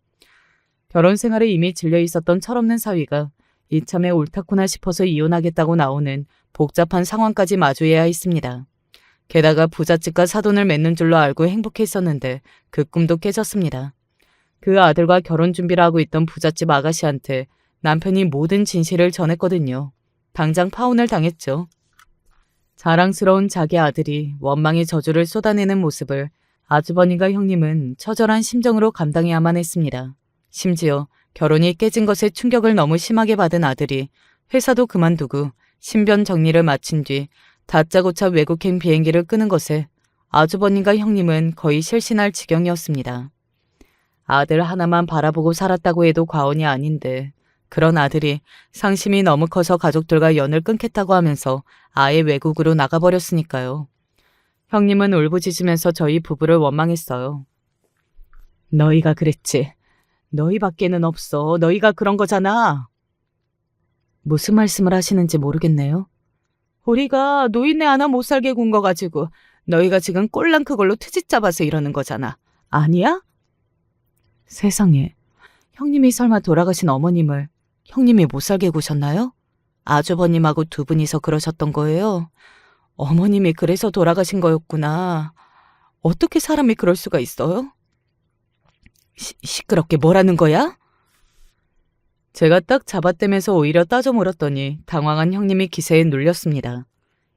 결혼 생활에 이미 질려 있었던 철없는 사위가 이참에 옳다구나 싶어서 이혼하겠다고 나오는 복잡한 상황까지 마주해야 했습니다. 게다가 부잣집과 사돈을 맺는 줄로 알고 행복했었는데 그 꿈도 깨졌습니다. 그 아들과 결혼 준비를 하고 있던 부잣집 아가씨한테 남편이 모든 진실을 전했거든요. 당장 파혼을 당했죠. 자랑스러운 자기 아들이 원망의 저주를 쏟아내는 모습을 아주버님과 형님은 처절한 심정으로 감당해야만 했습니다. 심지어 결혼이 깨진 것에 충격을 너무 심하게 받은 아들이 회사도 그만두고 신변 정리를 마친 뒤 다짜고짜 외국행 비행기를 끄는 것에 아주버님과 형님은 거의 실신할 지경이었습니다. 아들 하나만 바라보고 살았다고 해도 과언이 아닌데, 그런 아들이 상심이 너무 커서 가족들과 연을 끊겠다고 하면서 아예 외국으로 나가버렸으니까요. 형님은 울부짖으면서 저희 부부를 원망했어요. 너희가 그랬지. 너희밖에는 없어. 너희가 그런 거잖아. 무슨 말씀을 하시는지 모르겠네요. 우리가 노인네 하나 못 살게 군 거 가지고 너희가 지금 꼴랑 그걸로 트집 잡아서 이러는 거잖아. 아니야? 세상에. 형님이 설마 돌아가신 어머님을 형님이 못 살게 구셨나요? 아주버님하고 두 분이서 그러셨던 거예요? 어머님이 그래서 돌아가신 거였구나. 어떻게 사람이 그럴 수가 있어요? 시끄럽게 뭐라는 거야? 제가 딱 잡아떼면서 오히려 따져 물었더니 당황한 형님이 기세에 눌렸습니다.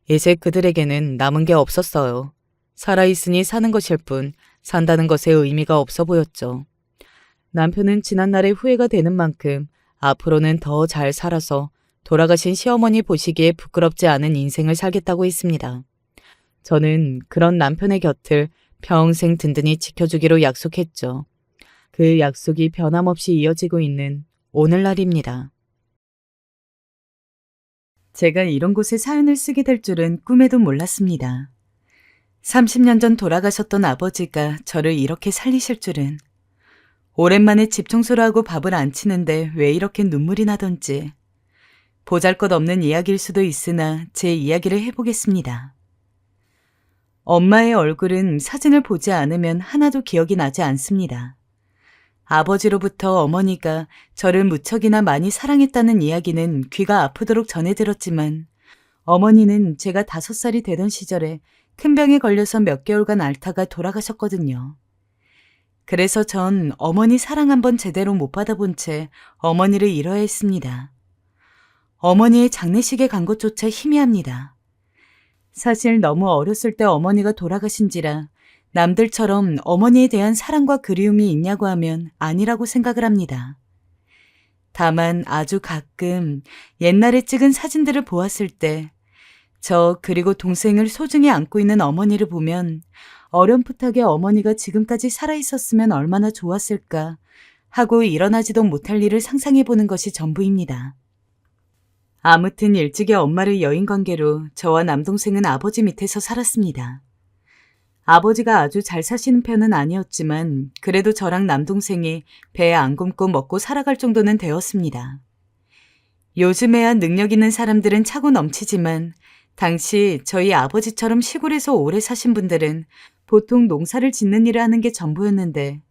이제 그들에게는 남은 게 없었어요. 살아있으니 사는 것일 뿐 산다는 것에 의미가 없어 보였죠. 남편은 지난날의 후회가 되는 만큼 앞으로는 더 잘 살아서 돌아가신 시어머니 보시기에 부끄럽지 않은 인생을 살겠다고 했습니다. 저는 그런 남편의 곁을 평생 든든히 지켜주기로 약속했죠. 그 약속이 변함없이 이어지고 있는 오늘날입니다. 제가 이런 곳에 사연을 쓰게 될 줄은 꿈에도 몰랐습니다. 30년 전 돌아가셨던 아버지가 저를 이렇게 살리실 줄은. 오랜만에 집 청소를 하고 밥을 안 치는데 왜 이렇게 눈물이 나던지. 보잘것없는 이야기일 수도 있으나 제 이야기를 해보겠습니다. 엄마의 얼굴은 사진을 보지 않으면 하나도 기억이 나지 않습니다. 아버지로부터 어머니가 저를 무척이나 많이 사랑했다는 이야기는 귀가 아프도록 전해 들었지만 어머니는 제가 5살이 되던 시절에 큰 병에 걸려서 몇 개월간 앓다가 돌아가셨거든요. 그래서 전 어머니 사랑 한번 제대로 못 받아본 채 어머니를 잃어야 했습니다. 어머니의 장례식에 간 것조차 희미합니다. 사실 너무 어렸을 때 어머니가 돌아가신지라 남들처럼 어머니에 대한 사랑과 그리움이 있냐고 하면 아니라고 생각을 합니다. 다만 아주 가끔 옛날에 찍은 사진들을 보았을 때 저 그리고 동생을 소중히 안고 있는 어머니를 보면 어렴풋하게 어머니가 지금까지 살아있었으면 얼마나 좋았을까 하고 일어나지도 못할 일을 상상해보는 것이 전부입니다. 아무튼 일찍이 엄마를 여인관계로 저와 남동생은 아버지 밑에서 살았습니다. 아버지가 아주 잘 사시는 편은 아니었지만 그래도 저랑 남동생이 배 안 굶고 먹고 살아갈 정도는 되었습니다. 요즘에야 능력 있는 사람들은 차고 넘치지만 당시 저희 아버지처럼 시골에서 오래 사신 분들은 보통 농사를 짓는 일을 하는 게 전부였는데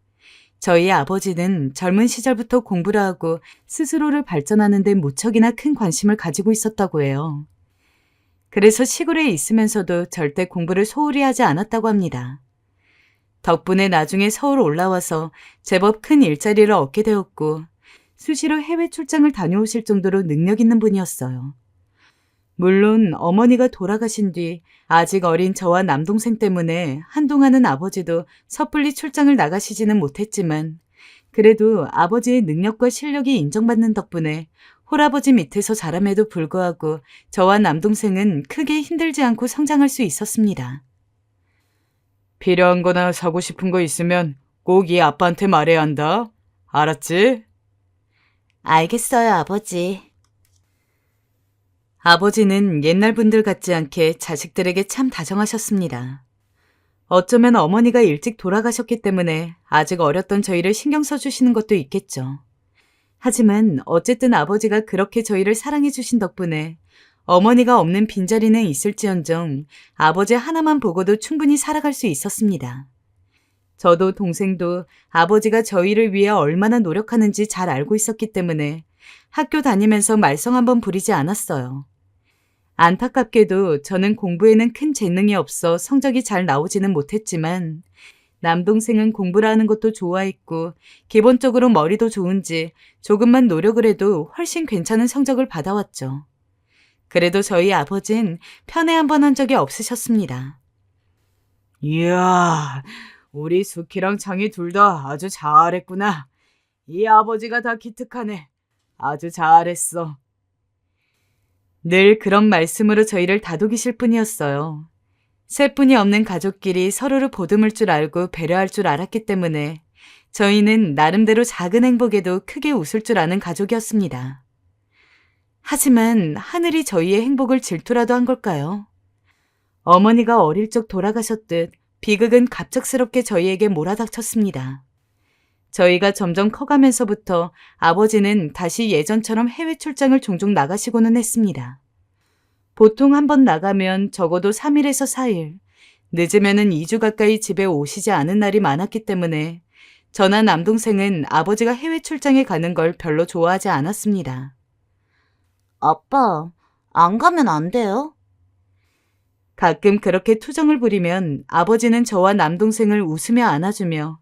저희 아버지는 젊은 시절부터 공부를 하고 스스로를 발전하는 데 무척이나 큰 관심을 가지고 있었다고 해요. 그래서 시골에 있으면서도 절대 공부를 소홀히 하지 않았다고 합니다. 덕분에 나중에 서울 올라와서 제법 큰 일자리를 얻게 되었고 수시로 해외 출장을 다녀오실 정도로 능력 있는 분이었어요. 물론 어머니가 돌아가신 뒤 아직 어린 저와 남동생 때문에 한동안은 아버지도 섣불리 출장을 나가시지는 못했지만 그래도 아버지의 능력과 실력이 인정받는 덕분에 홀아버지 밑에서 자람에도 불구하고 저와 남동생은 크게 힘들지 않고 성장할 수 있었습니다. 필요한 거나 사고 싶은 거 있으면 꼭 이 아빠한테 말해야 한다. 알았지? 알겠어요, 아버지. 아버지는 옛날 분들 같지 않게 자식들에게 참 다정하셨습니다. 어쩌면 어머니가 일찍 돌아가셨기 때문에 아직 어렸던 저희를 신경 써주시는 것도 있겠죠. 하지만 어쨌든 아버지가 그렇게 저희를 사랑해 주신 덕분에 어머니가 없는 빈자리는 있을지언정 아버지 하나만 보고도 충분히 살아갈 수 있었습니다. 저도 동생도 아버지가 저희를 위해 얼마나 노력하는지 잘 알고 있었기 때문에 학교 다니면서 말썽 한번 부리지 않았어요. 안타깝게도 저는 공부에는 큰 재능이 없어 성적이 잘 나오지는 못했지만 남동생은 공부를 하는 것도 좋아했고 기본적으로 머리도 좋은지 조금만 노력을 해도 훨씬 괜찮은 성적을 받아왔죠. 그래도 저희 아버진 편애 한 번 한 적이 없으셨습니다. 이야, 우리 수키랑 창이 둘 다 아주 잘했구나. 이 아버지가 다 기특하네. 아주 잘했어. 늘 그런 말씀으로 저희를 다독이실 뿐이었어요. 셋뿐이 없는 가족끼리 서로를 보듬을 줄 알고 배려할 줄 알았기 때문에 저희는 나름대로 작은 행복에도 크게 웃을 줄 아는 가족이었습니다. 하지만 하늘이 저희의 행복을 질투라도 한 걸까요? 어머니가 어릴 적 돌아가셨듯 비극은 갑작스럽게 저희에게 몰아닥쳤습니다. 저희가 점점 커가면서부터 아버지는 다시 예전처럼 해외 출장을 종종 나가시고는 했습니다. 보통 한 번 나가면 적어도 3일에서 4일, 늦으면은 2주 가까이 집에 오시지 않은 날이 많았기 때문에 저나 남동생은 아버지가 해외 출장에 가는 걸 별로 좋아하지 않았습니다. 아빠, 안 가면 안 돼요? 가끔 그렇게 투정을 부리면 아버지는 저와 남동생을 웃으며 안아주며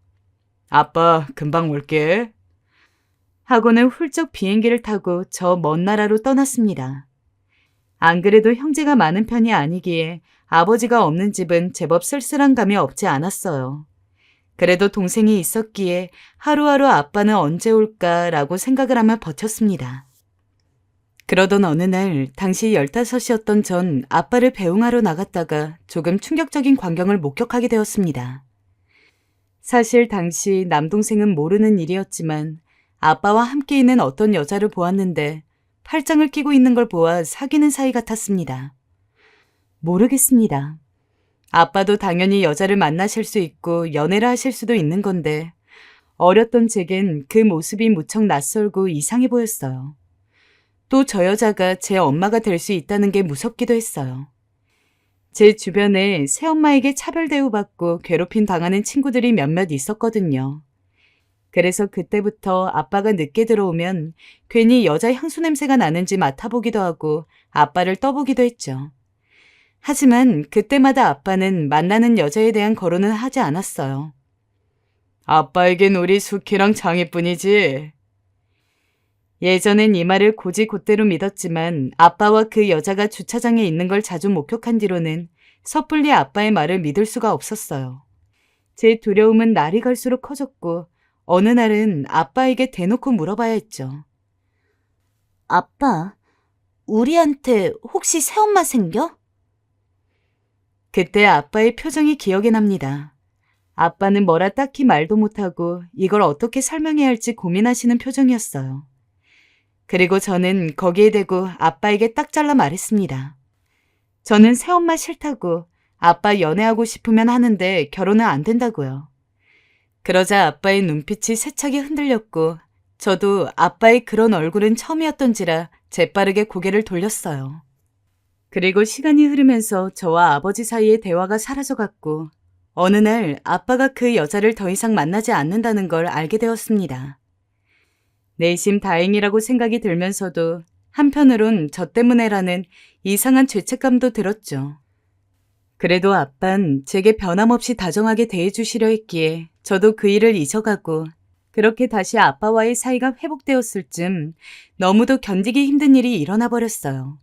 아빠 금방 올게 하고는 훌쩍 비행기를 타고 저 먼 나라로 떠났습니다. 안 그래도 형제가 많은 편이 아니기에 아버지가 없는 집은 제법 쓸쓸한 감이 없지 않았어요. 그래도 동생이 있었기에 하루하루 아빠는 언제 올까라고 생각을 하며 버텼습니다. 그러던 어느 날 당시 15이었던 전 아빠를 배웅하러 나갔다가 조금 충격적인 광경을 목격하게 되었습니다. 사실 당시 남동생은 모르는 일이었지만 아빠와 함께 있는 어떤 여자를 보았는데 팔짱을 끼고 있는 걸 보아 사귀는 사이 같았습니다. 모르겠습니다. 아빠도 당연히 여자를 만나실 수 있고 연애를 하실 수도 있는 건데 어렸던 제겐 그 모습이 무척 낯설고 이상해 보였어요. 또 저 여자가 제 엄마가 될 수 있다는 게 무섭기도 했어요. 제 주변에 새엄마에게 차별 대우받고 괴롭힘 당하는 친구들이 몇몇 있었거든요. 그래서 그때부터 아빠가 늦게 들어오면 괜히 여자 향수 냄새가 나는지 맡아보기도 하고 아빠를 떠보기도 했죠. 하지만 그때마다 아빠는 만나는 여자에 대한 거론은 하지 않았어요. 아빠에겐 우리 수키랑 장이뿐이지. 예전엔 이 말을 곧이곧대로 믿었지만 아빠와 그 여자가 주차장에 있는 걸 자주 목격한 뒤로는 섣불리 아빠의 말을 믿을 수가 없었어요. 제 두려움은 날이 갈수록 커졌고 어느 날은 아빠에게 대놓고 물어봐야 했죠. 아빠, 우리한테 혹시 새엄마 생겨? 그때 아빠의 표정이 기억이 납니다. 아빠는 뭐라 딱히 말도 못하고 이걸 어떻게 설명해야 할지 고민하시는 표정이었어요. 그리고 저는 거기에 대고 아빠에게 딱 잘라 말했습니다. 저는 새엄마 싫다고 아빠 연애하고 싶으면 하는데 결혼은 안 된다고요. 그러자 아빠의 눈빛이 세차게 흔들렸고 저도 아빠의 그런 얼굴은 처음이었던지라 재빠르게 고개를 돌렸어요. 그리고 시간이 흐르면서 저와 아버지 사이의 대화가 사라져갔고 어느 날 아빠가 그 여자를 더 이상 만나지 않는다는 걸 알게 되었습니다. 내심 다행이라고 생각이 들면서도 한편으론 저 때문에라는 이상한 죄책감도 들었죠. 그래도 아빤 제게 변함없이 다정하게 대해주시려 했기에 저도 그 일을 잊어가고 그렇게 다시 아빠와의 사이가 회복되었을 즈음 너무도 견디기 힘든 일이 일어나 버렸어요.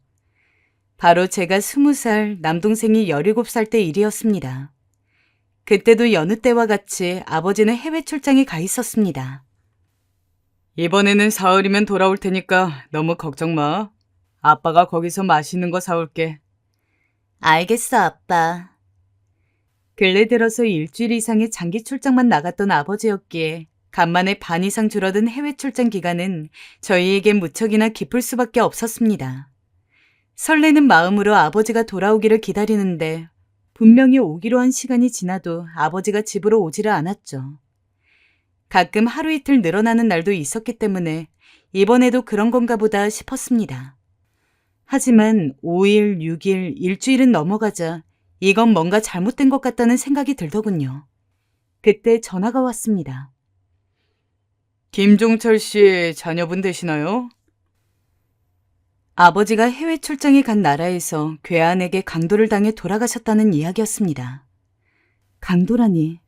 바로 제가 20살, 남동생이 17살 때 일이었습니다. 그때도 여느 때와 같이 아버지는 해외 출장에 가 있었습니다. 이번에는 사흘이면 돌아올 테니까 너무 걱정 마. 아빠가 거기서 맛있는 거 사올게. 알겠어, 아빠. 근래 들어서 일주일 이상의 장기 출장만 나갔던 아버지였기에 간만에 반 이상 줄어든 해외 출장 기간은 저희에겐 무척이나 깊을 수밖에 없었습니다. 설레는 마음으로 아버지가 돌아오기를 기다리는데 분명히 오기로 한 시간이 지나도 아버지가 집으로 오지를 않았죠. 가끔 하루 이틀 늘어나는 날도 있었기 때문에 이번에도 그런 건가 보다 싶었습니다. 하지만 5일, 6일, 일주일은 넘어가자 이건 뭔가 잘못된 것 같다는 생각이 들더군요. 그때 전화가 왔습니다. 김종철 씨 자녀분 되시나요? 아버지가 해외 출장에 간 나라에서 괴한에게 강도를 당해 돌아가셨다는 이야기였습니다. 강도라니,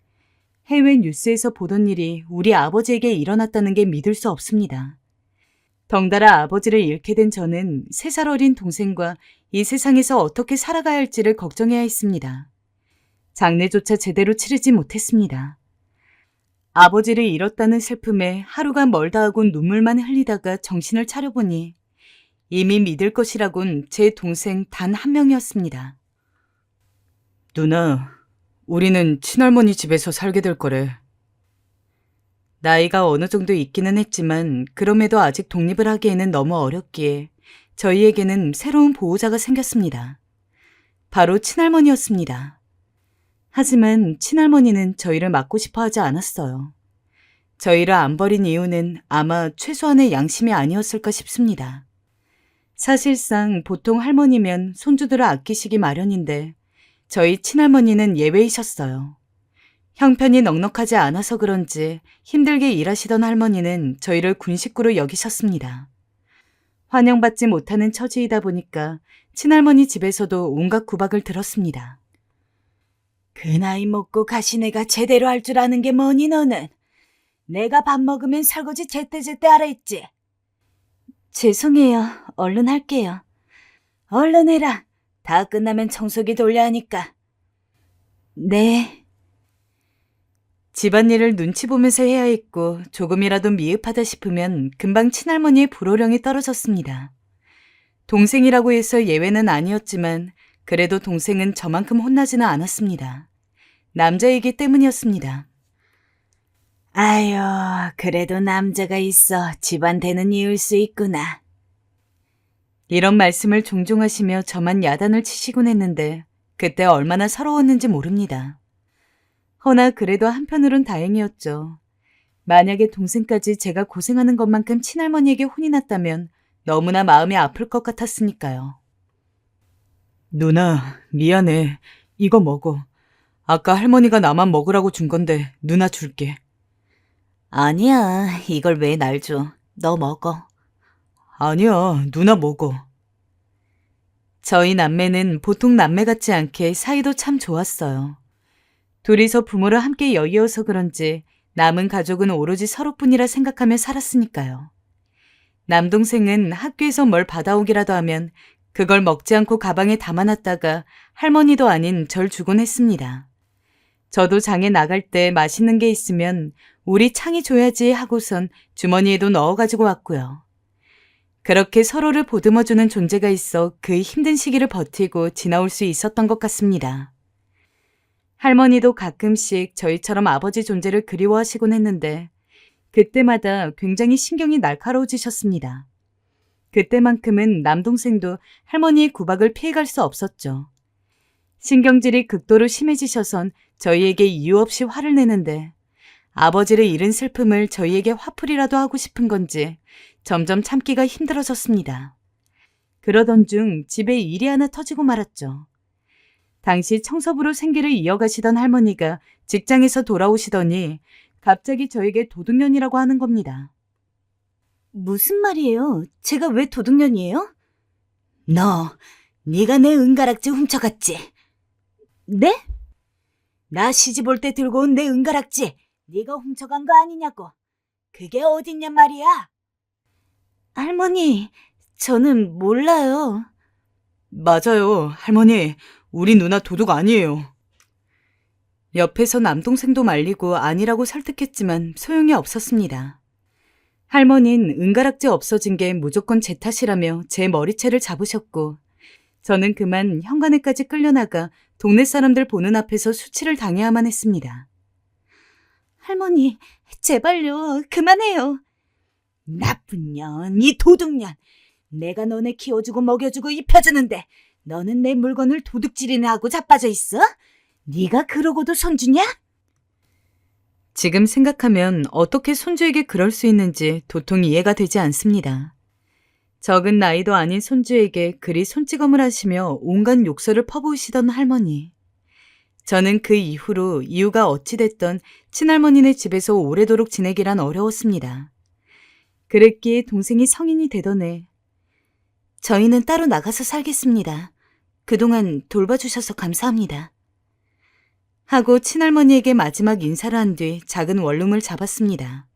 해외 뉴스에서 보던 일이 우리 아버지에게 일어났다는 게 믿을 수 없습니다. 덩달아 아버지를 잃게 된 저는 3살 어린 동생과 이 세상에서 어떻게 살아가야 할지를 걱정해야 했습니다. 장례조차 제대로 치르지 못했습니다. 아버지를 잃었다는 슬픔에 하루가 멀다 하고 눈물만 흘리다가 정신을 차려보니 이미 믿을 것이라곤 제 동생 단 한 명이었습니다. 누나, 우리는 친할머니 집에서 살게 될 거래. 나이가 어느 정도 있기는 했지만 그럼에도 아직 독립을 하기에는 너무 어렸기에 저희에게는 새로운 보호자가 생겼습니다. 바로 친할머니였습니다. 하지만 친할머니는 저희를 맡고 싶어 하지 않았어요. 저희를 안 버린 이유는 아마 최소한의 양심이 아니었을까 싶습니다. 사실상 보통 할머니면 손주들을 아끼시기 마련인데 저희 친할머니는 예외이셨어요. 형편이 넉넉하지 않아서 그런지 힘들게 일하시던 할머니는 저희를 군식구로 여기셨습니다. 환영받지 못하는 처지이다 보니까 친할머니 집에서도 온갖 구박을 들었습니다. 그 나이 먹고 가시네가 제대로 할 줄 아는 게 뭐니 너는? 내가 밥 먹으면 설거지 제때제때 하라 했지. 죄송해요. 얼른 할게요. 얼른 해라. 다 끝나면 청소기 돌려 하니까. 네. 집안일을 눈치 보면서 해야 했고 조금이라도 미흡하다 싶으면 금방 친할머니의 불호령이 떨어졌습니다. 동생이라고 해서 예외는 아니었지만 그래도 동생은 저만큼 혼나지는 않았습니다. 남자이기 때문이었습니다. 아유, 그래도 남자가 있어 집안 되는 이유일 수 있구나. 이런 말씀을 종종 하시며 저만 야단을 치시곤 했는데 그때 얼마나 서러웠는지 모릅니다. 허나 그래도 한편으론 다행이었죠. 만약에 동생까지 제가 고생하는 것만큼 친할머니에게 혼이 났다면 너무나 마음이 아플 것 같았으니까요. 누나, 미안해. 이거 먹어. 아까 할머니가 나만 먹으라고 준 건데 누나 줄게. 아니야, 이걸 왜 날 줘. 너 먹어. 아니야, 누나 먹어. 저희 남매는 보통 남매 같지 않게 사이도 참 좋았어요. 둘이서 부모를 함께 여의어서 그런지 남은 가족은 오로지 서로뿐이라 생각하며 살았으니까요. 남동생은 학교에서 뭘 받아오기라도 하면 그걸 먹지 않고 가방에 담아놨다가 할머니도 아닌 절 주곤 했습니다. 저도 장에 나갈 때 맛있는 게 있으면 우리 창이 줘야지 하고선 주머니에도 넣어가지고 왔고요. 그렇게 서로를 보듬어주는 존재가 있어 그 힘든 시기를 버티고 지나올 수 있었던 것 같습니다. 할머니도 가끔씩 저희처럼 아버지 존재를 그리워하시곤 했는데 그때마다 굉장히 신경이 날카로워지셨습니다. 그때만큼은 남동생도 할머니의 구박을 피해갈 수 없었죠. 신경질이 극도로 심해지셔선 저희에게 이유 없이 화를 내는데 아버지를 잃은 슬픔을 저희에게 화풀이라도 하고 싶은 건지 점점 참기가 힘들어졌습니다. 그러던 중 집에 일이 하나 터지고 말았죠. 당시 청소부로 생계를 이어가시던 할머니가 직장에서 돌아오시더니 갑자기 저에게 도둑년이라고 하는 겁니다. 무슨 말이에요? 제가 왜 도둑년이에요? 네가 내 은가락지 훔쳐갔지? 네? 나 시집 올 때 들고 온 내 은가락지 네가 훔쳐간 거 아니냐고. 그게 어딨냔 말이야? 할머니, 저는 몰라요. 맞아요, 할머니. 우리 누나 도둑 아니에요. 옆에서 남동생도 말리고 아니라고 설득했지만 소용이 없었습니다. 할머니는 은가락지 없어진 게 무조건 제 탓이라며 제 머리채를 잡으셨고 저는 그만 현관에까지 끌려나가 동네 사람들 보는 앞에서 수치를 당해야만 했습니다. 할머니, 제발요. 그만해요. 나쁜 년, 이 도둑년. 내가 너네 키워주고 먹여주고 입혀주는데 너는 내 물건을 도둑질이나 하고 자빠져 있어? 네가 그러고도 손주냐? 지금 생각하면 어떻게 손주에게 그럴 수 있는지 도통 이해가 되지 않습니다. 적은 나이도 아닌 손주에게 그리 손찌검을 하시며 온갖 욕설을 퍼부으시던 할머니. 저는 그 이후로 이유가 어찌됐던 친할머니네 집에서 오래도록 지내기란 어려웠습니다. 그랬기에 동생이 성인이 되던 해 저희는 따로 나가서 살겠습니다. 그동안 돌봐주셔서 감사합니다. 하고 친할머니에게 마지막 인사를 한 뒤 작은 원룸을 잡았습니다.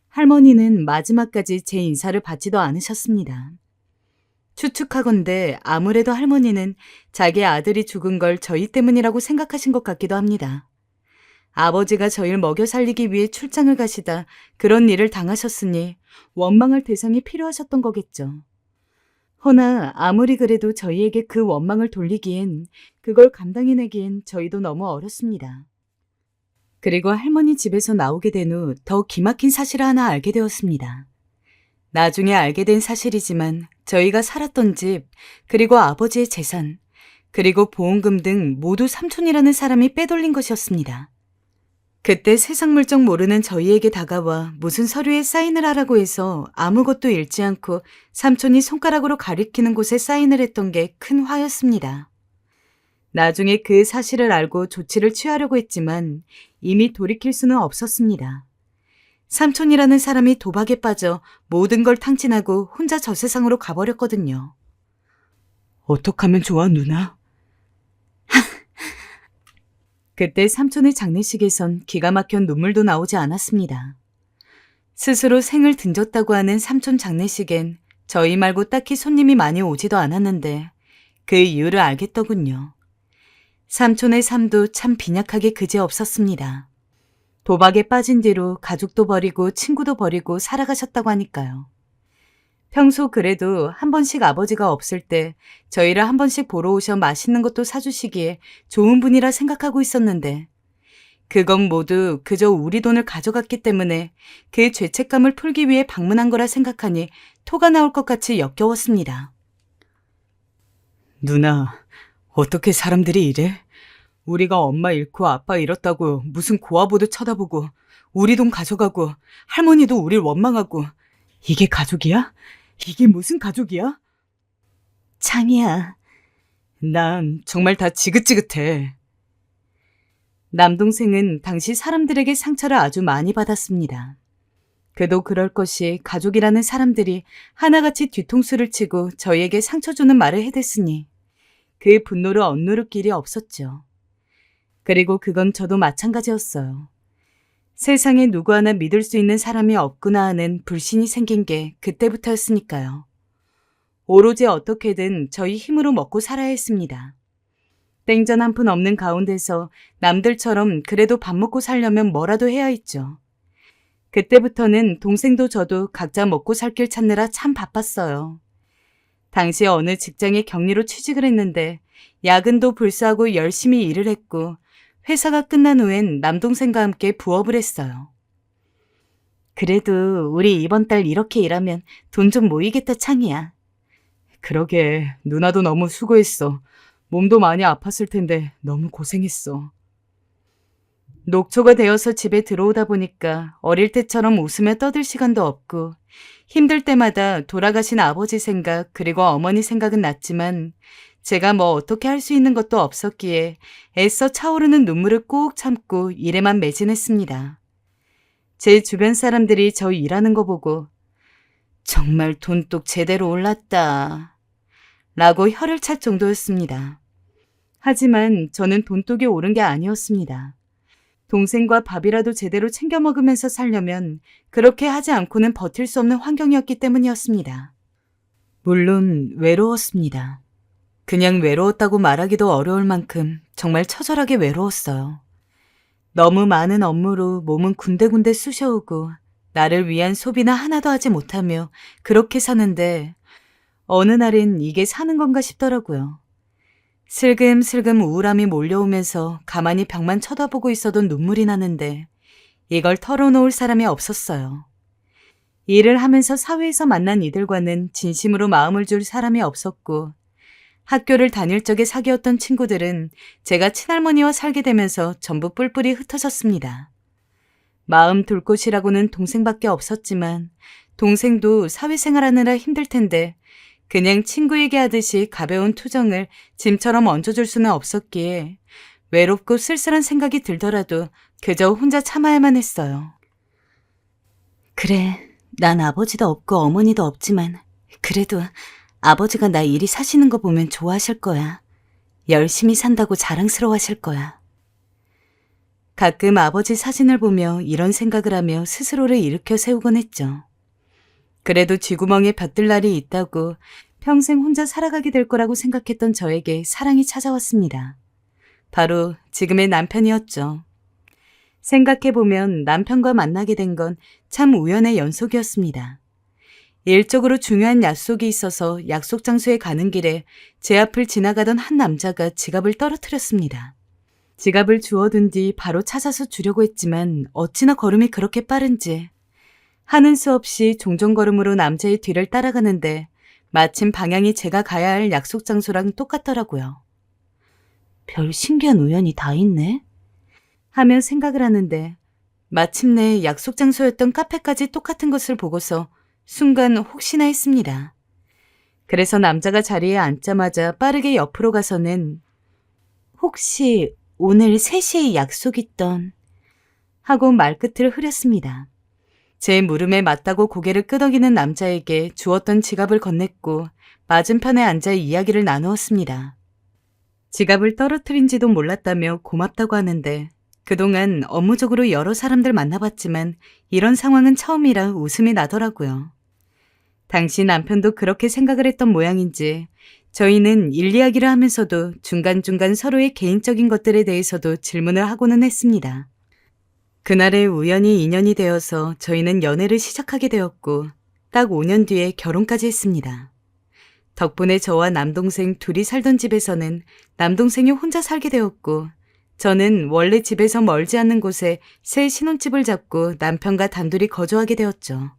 할머니는 마지막까지 제 인사를 받지도 않으셨습니다. 추측하건대 아무래도 할머니는 자기 아들이 죽은 걸 저희 때문이라고 생각하신 것 같기도 합니다. 아버지가 저희를 먹여 살리기 위해 출장을 가시다 그런 일을 당하셨으니 원망할 대상이 필요하셨던 거겠죠. 허나 아무리 그래도 저희에게 그 원망을 돌리기엔 그걸 감당해내기엔 저희도 너무 어렸습니다. 그리고 할머니 집에서 나오게 된 후 더 기막힌 사실을 하나 알게 되었습니다. 나중에 알게 된 사실이지만 저희가 살았던 집, 그리고 아버지의 재산, 그리고 보험금 등 모두 삼촌이라는 사람이 빼돌린 것이었습니다. 그때 세상 물정 모르는 저희에게 다가와 무슨 서류에 사인을 하라고 해서 아무것도 읽지 않고 삼촌이 손가락으로 가리키는 곳에 사인을 했던 게 큰 화였습니다. 나중에 그 사실을 알고 조치를 취하려고 했지만 이미 돌이킬 수는 없었습니다. 삼촌이라는 사람이 도박에 빠져 모든 걸 탕진하고 혼자 저 세상으로 가버렸거든요. 어떡하면 좋아, 누나? 그때 삼촌의 장례식에선 기가 막혀 눈물도 나오지 않았습니다. 스스로 생을 등졌다고 하는 삼촌 장례식엔 저희 말고 딱히 손님이 많이 오지도 않았는데 그 이유를 알겠더군요. 삼촌의 삶도 참 빈약하게 그지없었습니다. 도박에 빠진 뒤로 가족도 버리고 친구도 버리고 살아가셨다고 하니까요. 평소 그래도 한 번씩 아버지가 없을 때 저희를 한 번씩 보러 오셔 맛있는 것도 사주시기에 좋은 분이라 생각하고 있었는데 그건 모두 그저 우리 돈을 가져갔기 때문에 그 죄책감을 풀기 위해 방문한 거라 생각하니 토가 나올 것 같이 역겨웠습니다. 누나, 어떻게 사람들이 이래? 우리가 엄마 잃고 아빠 잃었다고 무슨 고아보도 쳐다보고 우리 돈 가져가고 할머니도 우릴 원망하고 이게 가족이야? 이게 무슨 가족이야? 장이야. 난 정말 다 지긋지긋해. 남동생은 당시 사람들에게 상처를 아주 많이 받았습니다. 그도 그럴 것이 가족이라는 사람들이 하나같이 뒤통수를 치고 저희에게 상처 주는 말을 해댔으니 그 분노를 억누를 길이 없었죠. 그리고 그건 저도 마찬가지였어요. 세상에 누구 하나 믿을 수 있는 사람이 없구나 하는 불신이 생긴 게 그때부터였으니까요. 오로지 어떻게든 저희 힘으로 먹고 살아야 했습니다. 땡전 한 푼 없는 가운데서 남들처럼 그래도 밥 먹고 살려면 뭐라도 해야 했죠. 그때부터는 동생도 저도 각자 먹고 살 길 찾느라 참 바빴어요. 당시 어느 직장에 격리로 취직을 했는데 야근도 불사하고 열심히 일을 했고 회사가 끝난 후엔 남동생과 함께 부업을 했어요. 그래도 우리 이번 달 이렇게 일하면 돈 좀 모이겠다, 창이야. 그러게, 누나도 너무 수고했어. 몸도 많이 아팠을 텐데 너무 고생했어. 녹초가 되어서 집에 들어오다 보니까 어릴 때처럼 웃으며 떠들 시간도 없고 힘들 때마다 돌아가신 아버지 생각 그리고 어머니 생각은 났지만 제가 뭐 어떻게 할 수 있는 것도 없었기에 애써 차오르는 눈물을 꾹 참고 일에만 매진했습니다. 제 주변 사람들이 저 일하는 거 보고 정말 돈독 제대로 올랐다 라고 혀를 찰 정도였습니다. 하지만 저는 돈독이 오른 게 아니었습니다. 동생과 밥이라도 제대로 챙겨 먹으면서 살려면 그렇게 하지 않고는 버틸 수 없는 환경이었기 때문이었습니다. 물론 외로웠습니다. 그냥 외로웠다고 말하기도 어려울 만큼 정말 처절하게 외로웠어요. 너무 많은 업무로 몸은 군데군데 쑤셔오고 나를 위한 소비나 하나도 하지 못하며 그렇게 사는데 어느 날엔 이게 사는 건가 싶더라고요. 슬금슬금 우울함이 몰려오면서 가만히 벽만 쳐다보고 있어도 눈물이 나는데 이걸 털어놓을 사람이 없었어요. 일을 하면서 사회에서 만난 이들과는 진심으로 마음을 줄 사람이 없었고 학교를 다닐 적에 사귀었던 친구들은 제가 친할머니와 살게 되면서 전부 뿔뿔이 흩어졌습니다. 마음 둘 곳이라고는 동생밖에 없었지만 동생도 사회생활하느라 힘들 텐데 그냥 친구에게 하듯이 가벼운 투정을 짐처럼 얹어줄 수는 없었기에 외롭고 쓸쓸한 생각이 들더라도 그저 혼자 참아야만 했어요. 그래, 난 아버지도 없고 어머니도 없지만 그래도 아버지가 나 이리 사시는 거 보면 좋아하실 거야. 열심히 산다고 자랑스러워하실 거야. 가끔 아버지 사진을 보며 이런 생각을 하며 스스로를 일으켜 세우곤 했죠. 그래도 쥐구멍에 볕들 날이 있다고 평생 혼자 살아가게 될 거라고 생각했던 저에게 사랑이 찾아왔습니다. 바로 지금의 남편이었죠. 생각해보면 남편과 만나게 된 건 참 우연의 연속이었습니다. 일적으로 중요한 약속이 있어서 약속 장소에 가는 길에 제 앞을 지나가던 한 남자가 지갑을 떨어뜨렸습니다. 지갑을 주워둔 뒤 바로 찾아서 주려고 했지만 어찌나 걸음이 그렇게 빠른지 하는 수 없이 종종걸음으로 남자의 뒤를 따라가는데 마침 방향이 제가 가야 할 약속 장소랑 똑같더라고요. 별 신기한 우연이 다 있네. 하며 생각을 하는데 마침내 약속 장소였던 카페까지 똑같은 것을 보고서 순간 혹시나 했습니다. 그래서 남자가 자리에 앉자마자 빠르게 옆으로 가서는 혹시 오늘 3시에 약속 있던 하고 말끝을 흐렸습니다. 제 물음에 맞다고 고개를 끄덕이는 남자에게 주었던 지갑을 건넸고 맞은편에 앉아 이야기를 나누었습니다. 지갑을 떨어뜨린지도 몰랐다며 고맙다고 하는데 그동안 업무적으로 여러 사람들 만나봤지만 이런 상황은 처음이라 웃음이 나더라고요. 당시 남편도 그렇게 생각을 했던 모양인지 저희는 일 이야기를 하면서도 중간중간 서로의 개인적인 것들에 대해서도 질문을 하고는 했습니다. 그날에 우연히 인연이 되어서 저희는 연애를 시작하게 되었고 딱 5년 뒤에 결혼까지 했습니다. 덕분에 저와 남동생 둘이 살던 집에서는 남동생이 혼자 살게 되었고 저는 원래 집에서 멀지 않는 곳에 새 신혼집을 잡고 남편과 단둘이 거주하게 되었죠.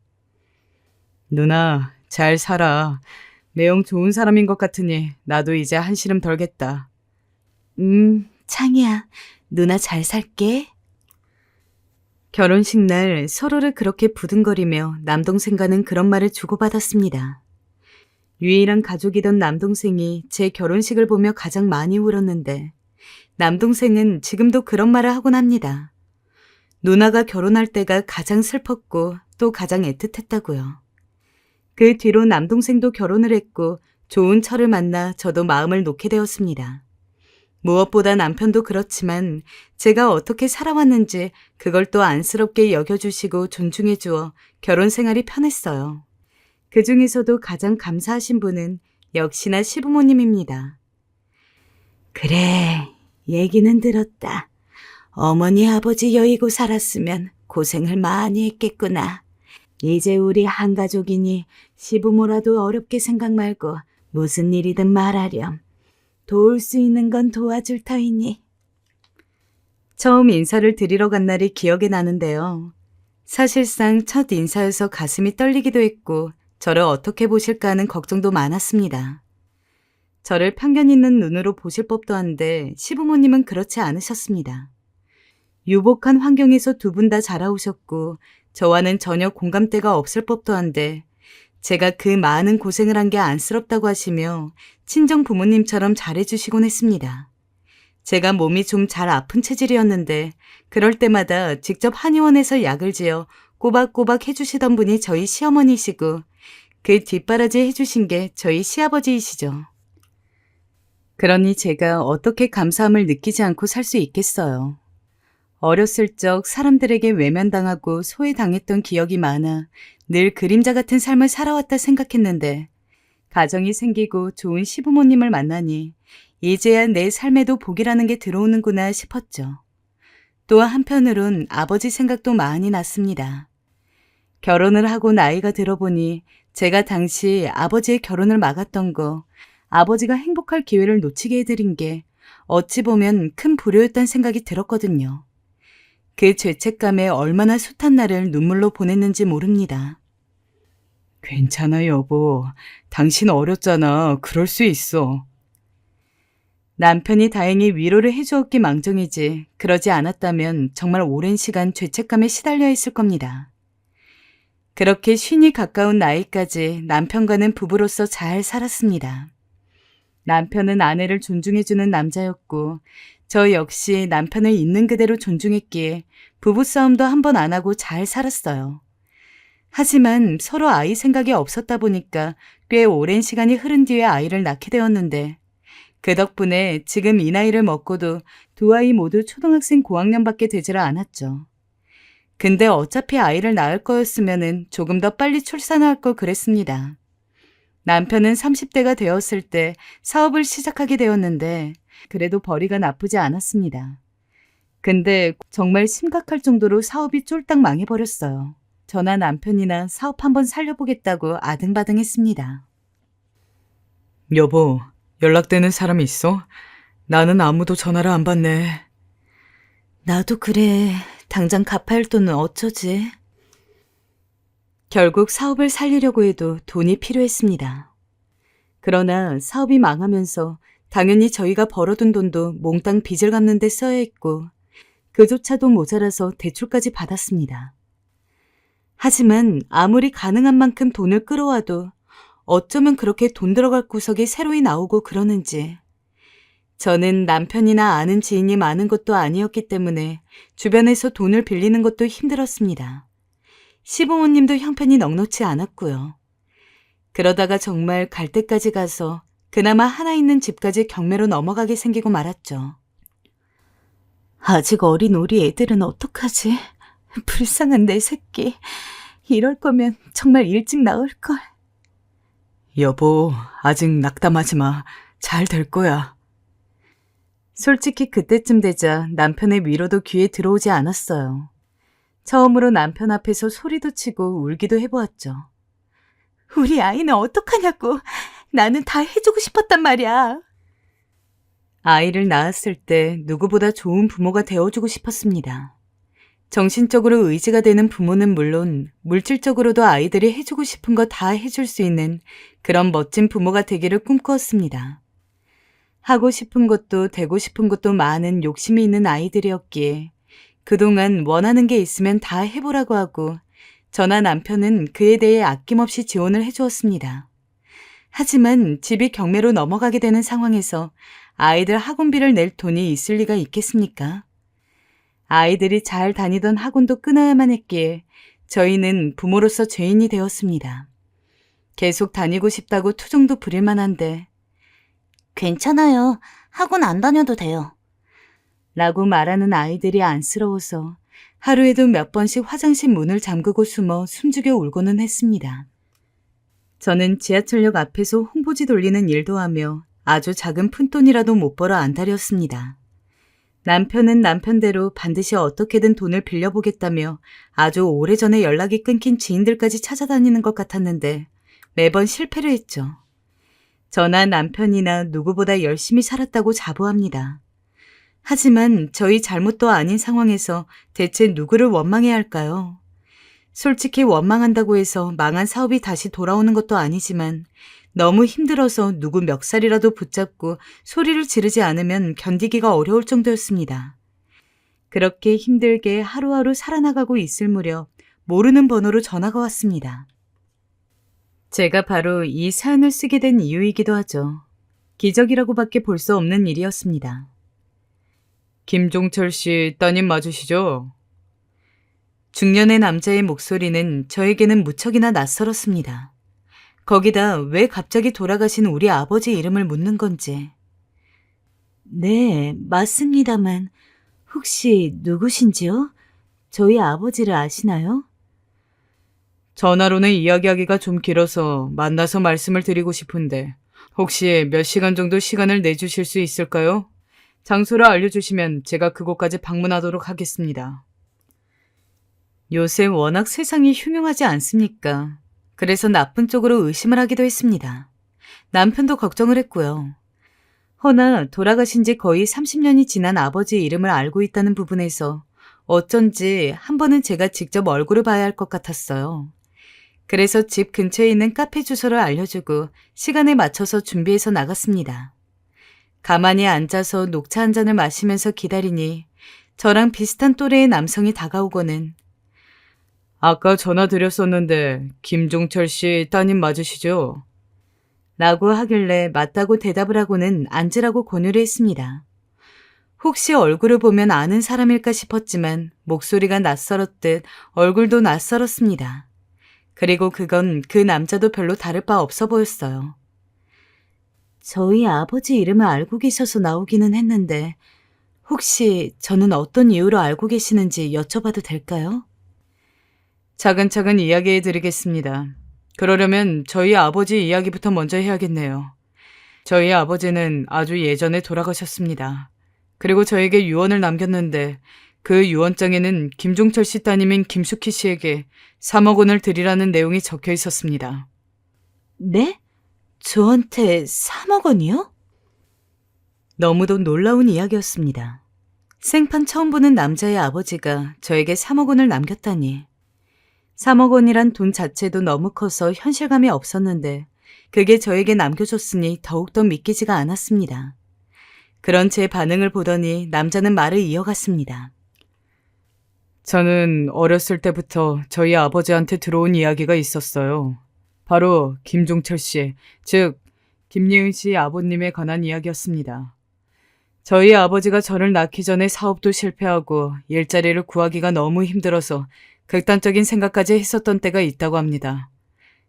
누나, 잘 살아. 매형 좋은 사람인 것 같으니 나도 이제 한시름 덜겠다. 창이야, 누나 잘 살게. 결혼식 날 서로를 그렇게 부둥거리며 남동생과는 그런 말을 주고받았습니다. 유일한 가족이던 남동생이 제 결혼식을 보며 가장 많이 울었는데 남동생은 지금도 그런 말을 하곤 합니다. 누나가 결혼할 때가 가장 슬펐고 또 가장 애틋했다고요. 그 뒤로 남동생도 결혼을 했고 좋은 철을 만나 저도 마음을 놓게 되었습니다. 무엇보다 남편도 그렇지만 제가 어떻게 살아왔는지 그걸 또 안쓰럽게 여겨주시고 존중해주어 결혼 생활이 편했어요. 그 중에서도 가장 감사하신 분은 역시나 시부모님입니다. 그래, 얘기는 들었다. 어머니 아버지 여의고 살았으면 고생을 많이 했겠구나. 이제 우리 한 가족이니 시부모라도 어렵게 생각 말고 무슨 일이든 말하렴. 도울 수 있는 건 도와줄 터이니. 처음 인사를 드리러 간 날이 기억이 나는데요. 사실상 첫 인사여서 가슴이 떨리기도 했고 저를 어떻게 보실까 하는 걱정도 많았습니다. 저를 편견 있는 눈으로 보실 법도 한데 시부모님은 그렇지 않으셨습니다. 유복한 환경에서 두 분 다 자라오셨고 저와는 전혀 공감대가 없을 법도 한데 제가 그 많은 고생을 한 게 안쓰럽다고 하시며 친정 부모님처럼 잘해주시곤 했습니다. 제가 몸이 좀 잘 아픈 체질이었는데 그럴 때마다 직접 한의원에서 약을 지어 꼬박꼬박 해주시던 분이 저희 시어머니시고 그 뒷바라지 해주신 게 저희 시아버지이시죠. 그러니 제가 어떻게 감사함을 느끼지 않고 살 수 있겠어요. 어렸을 적 사람들에게 외면당하고 소외당했던 기억이 많아 늘 그림자 같은 삶을 살아왔다 생각했는데 가정이 생기고 좋은 시부모님을 만나니 이제야 내 삶에도 복이라는 게 들어오는구나 싶었죠. 또 한편으론 아버지 생각도 많이 났습니다. 결혼을 하고 나이가 들어보니 제가 당시 아버지의 결혼을 막았던 거, 아버지가 행복할 기회를 놓치게 해드린 게 어찌 보면 큰 불효였다는 생각이 들었거든요. 그 죄책감에 얼마나 숱한 날을 눈물로 보냈는지 모릅니다. 괜찮아, 여보. 당신 어렸잖아. 그럴 수 있어. 남편이 다행히 위로를 해주었기 망정이지 그러지 않았다면 정말 오랜 시간 죄책감에 시달려 있을 겁니다. 그렇게 쉰이 가까운 나이까지 남편과는 부부로서 잘 살았습니다. 남편은 아내를 존중해주는 남자였고 저 역시 남편을 있는 그대로 존중했기에 부부싸움도 한 번 안 하고 잘 살았어요. 하지만 서로 아이 생각이 없었다 보니까 꽤 오랜 시간이 흐른 뒤에 아이를 낳게 되었는데 그 덕분에 지금 이 나이를 먹고도 두 아이 모두 초등학생 고학년밖에 되지를 않았죠. 근데 어차피 아이를 낳을 거였으면 조금 더 빨리 출산할 걸 그랬습니다. 남편은 30대가 되었을 때 사업을 시작하게 되었는데 그래도 벌이가 나쁘지 않았습니다. 근데 정말 심각할 정도로 사업이 쫄딱 망해버렸어요. 저나 남편이나 사업 한번 살려보겠다고 아등바등했습니다. 여보, 연락되는 사람 있어? 나는 아무도 전화를 안 받네. 나도 그래. 당장 갚아야 할 돈은 어쩌지? 결국 사업을 살리려고 해도 돈이 필요했습니다. 그러나 사업이 망하면서 당연히 저희가 벌어둔 돈도 몽땅 빚을 갚는 데 써야 했고 그조차도 모자라서 대출까지 받았습니다. 하지만 아무리 가능한 만큼 돈을 끌어와도 어쩌면 그렇게 돈 들어갈 구석이 새로이 나오고 그러는지 저는 남편이나 아는 지인이 많은 것도 아니었기 때문에 주변에서 돈을 빌리는 것도 힘들었습니다. 시부모님도 형편이 넉넉지 않았고요. 그러다가 정말 갈 때까지 가서 그나마 하나 있는 집까지 경매로 넘어가게 생기고 말았죠. 아직 어린 우리 애들은 어떡하지? 불쌍한 내 새끼. 이럴 거면 정말 일찍 나올걸. 여보, 아직 낙담하지 마. 잘 될 거야. 솔직히 그때쯤 되자 남편의 위로도 귀에 들어오지 않았어요. 처음으로 남편 앞에서 소리도 치고 울기도 해보았죠. 우리 아이는 어떡하냐고. 나는 다 해주고 싶었단 말이야. 아이를 낳았을 때 누구보다 좋은 부모가 되어주고 싶었습니다. 정신적으로 의지가 되는 부모는 물론 물질적으로도 아이들이 해주고 싶은 거 다 해줄 수 있는 그런 멋진 부모가 되기를 꿈꾸었습니다. 하고 싶은 것도 되고 싶은 것도 많은 욕심이 있는 아이들이었기에 그동안 원하는 게 있으면 다 해보라고 하고 저나 남편은 그에 대해 아낌없이 지원을 해주었습니다. 하지만 집이 경매로 넘어가게 되는 상황에서 아이들 학원비를 낼 돈이 있을 리가 있겠습니까? 아이들이 잘 다니던 학원도 끊어야만 했기에 저희는 부모로서 죄인이 되었습니다. 계속 다니고 싶다고 투정도 부릴 만한데 괜찮아요. 학원 안 다녀도 돼요. 라고 말하는 아이들이 안쓰러워서 하루에도 몇 번씩 화장실 문을 잠그고 숨어 숨죽여 울고는 했습니다. 저는 지하철역 앞에서 홍보지 돌리는 일도 하며 아주 작은 푼돈이라도 못 벌어 안달이었습니다. 남편은 남편대로 반드시 어떻게든 돈을 빌려보겠다며 아주 오래전에 연락이 끊긴 지인들까지 찾아다니는 것 같았는데 매번 실패를 했죠. 저나 남편이나 누구보다 열심히 살았다고 자부합니다. 하지만 저희 잘못도 아닌 상황에서 대체 누구를 원망해야 할까요? 솔직히 원망한다고 해서 망한 사업이 다시 돌아오는 것도 아니지만 너무 힘들어서 누구 멱살이라도 붙잡고 소리를 지르지 않으면 견디기가 어려울 정도였습니다. 그렇게 힘들게 하루하루 살아나가고 있을 무렵 모르는 번호로 전화가 왔습니다. 제가 바로 이 사연을 쓰게 된 이유이기도 하죠. 기적이라고밖에 볼 수 없는 일이었습니다. 김종철 씨 따님 맞으시죠? 중년의 남자의 목소리는 저에게는 무척이나 낯설었습니다. 거기다 왜 갑자기 돌아가신 우리 아버지 이름을 묻는 건지. 네, 맞습니다만 혹시 누구신지요? 저희 아버지를 아시나요? 전화로는 이야기하기가 좀 길어서 만나서 말씀을 드리고 싶은데 혹시 몇 시간 정도 시간을 내주실 수 있을까요? 장소를 알려주시면 제가 그곳까지 방문하도록 하겠습니다. 요새 워낙 세상이 흉흉하지 않습니까? 그래서 나쁜 쪽으로 의심을 하기도 했습니다. 남편도 걱정을 했고요. 허나 돌아가신 지 거의 30년이 지난 아버지 이름을 알고 있다는 부분에서 어쩐지 한 번은 제가 직접 얼굴을 봐야 할 것 같았어요. 그래서 집 근처에 있는 카페 주소를 알려주고 시간에 맞춰서 준비해서 나갔습니다. 가만히 앉아서 녹차 한 잔을 마시면서 기다리니 저랑 비슷한 또래의 남성이 다가오고는 아까 전화 드렸었는데 김종철 씨 따님 맞으시죠? 라고 하길래 맞다고 대답을 하고는 앉으라고 권유를 했습니다. 혹시 얼굴을 보면 아는 사람일까 싶었지만 목소리가 낯설었듯 얼굴도 낯설었습니다. 그리고 그건 그 남자도 별로 다를 바 없어 보였어요. 저희 아버지 이름을 알고 계셔서 나오기는 했는데 혹시 저는 어떤 이유로 알고 계시는지 여쭤봐도 될까요? 차근차근 이야기해 드리겠습니다. 그러려면 저희 아버지 이야기부터 먼저 해야겠네요. 저희 아버지는 아주 예전에 돌아가셨습니다. 그리고 저에게 유언을 남겼는데 그 유언장에는 김종철 씨 따님인 김숙희 씨에게 3억 원을 드리라는 내용이 적혀 있었습니다. 네? 저한테 3억 원이요? 너무도 놀라운 이야기였습니다. 생판 처음 보는 남자의 아버지가 저에게 3억 원을 남겼다니. 3억 원이란 돈 자체도 너무 커서 현실감이 없었는데 그게 저에게 남겨줬으니 더욱더 믿기지가 않았습니다. 그런 제 반응을 보더니 남자는 말을 이어갔습니다. 저는 어렸을 때부터 저희 아버지한테 들어온 이야기가 있었어요. 바로 김종철 씨, 즉 김예은 씨 아버님에 관한 이야기였습니다. 저희 아버지가 저를 낳기 전에 사업도 실패하고 일자리를 구하기가 너무 힘들어서 극단적인 생각까지 했었던 때가 있다고 합니다.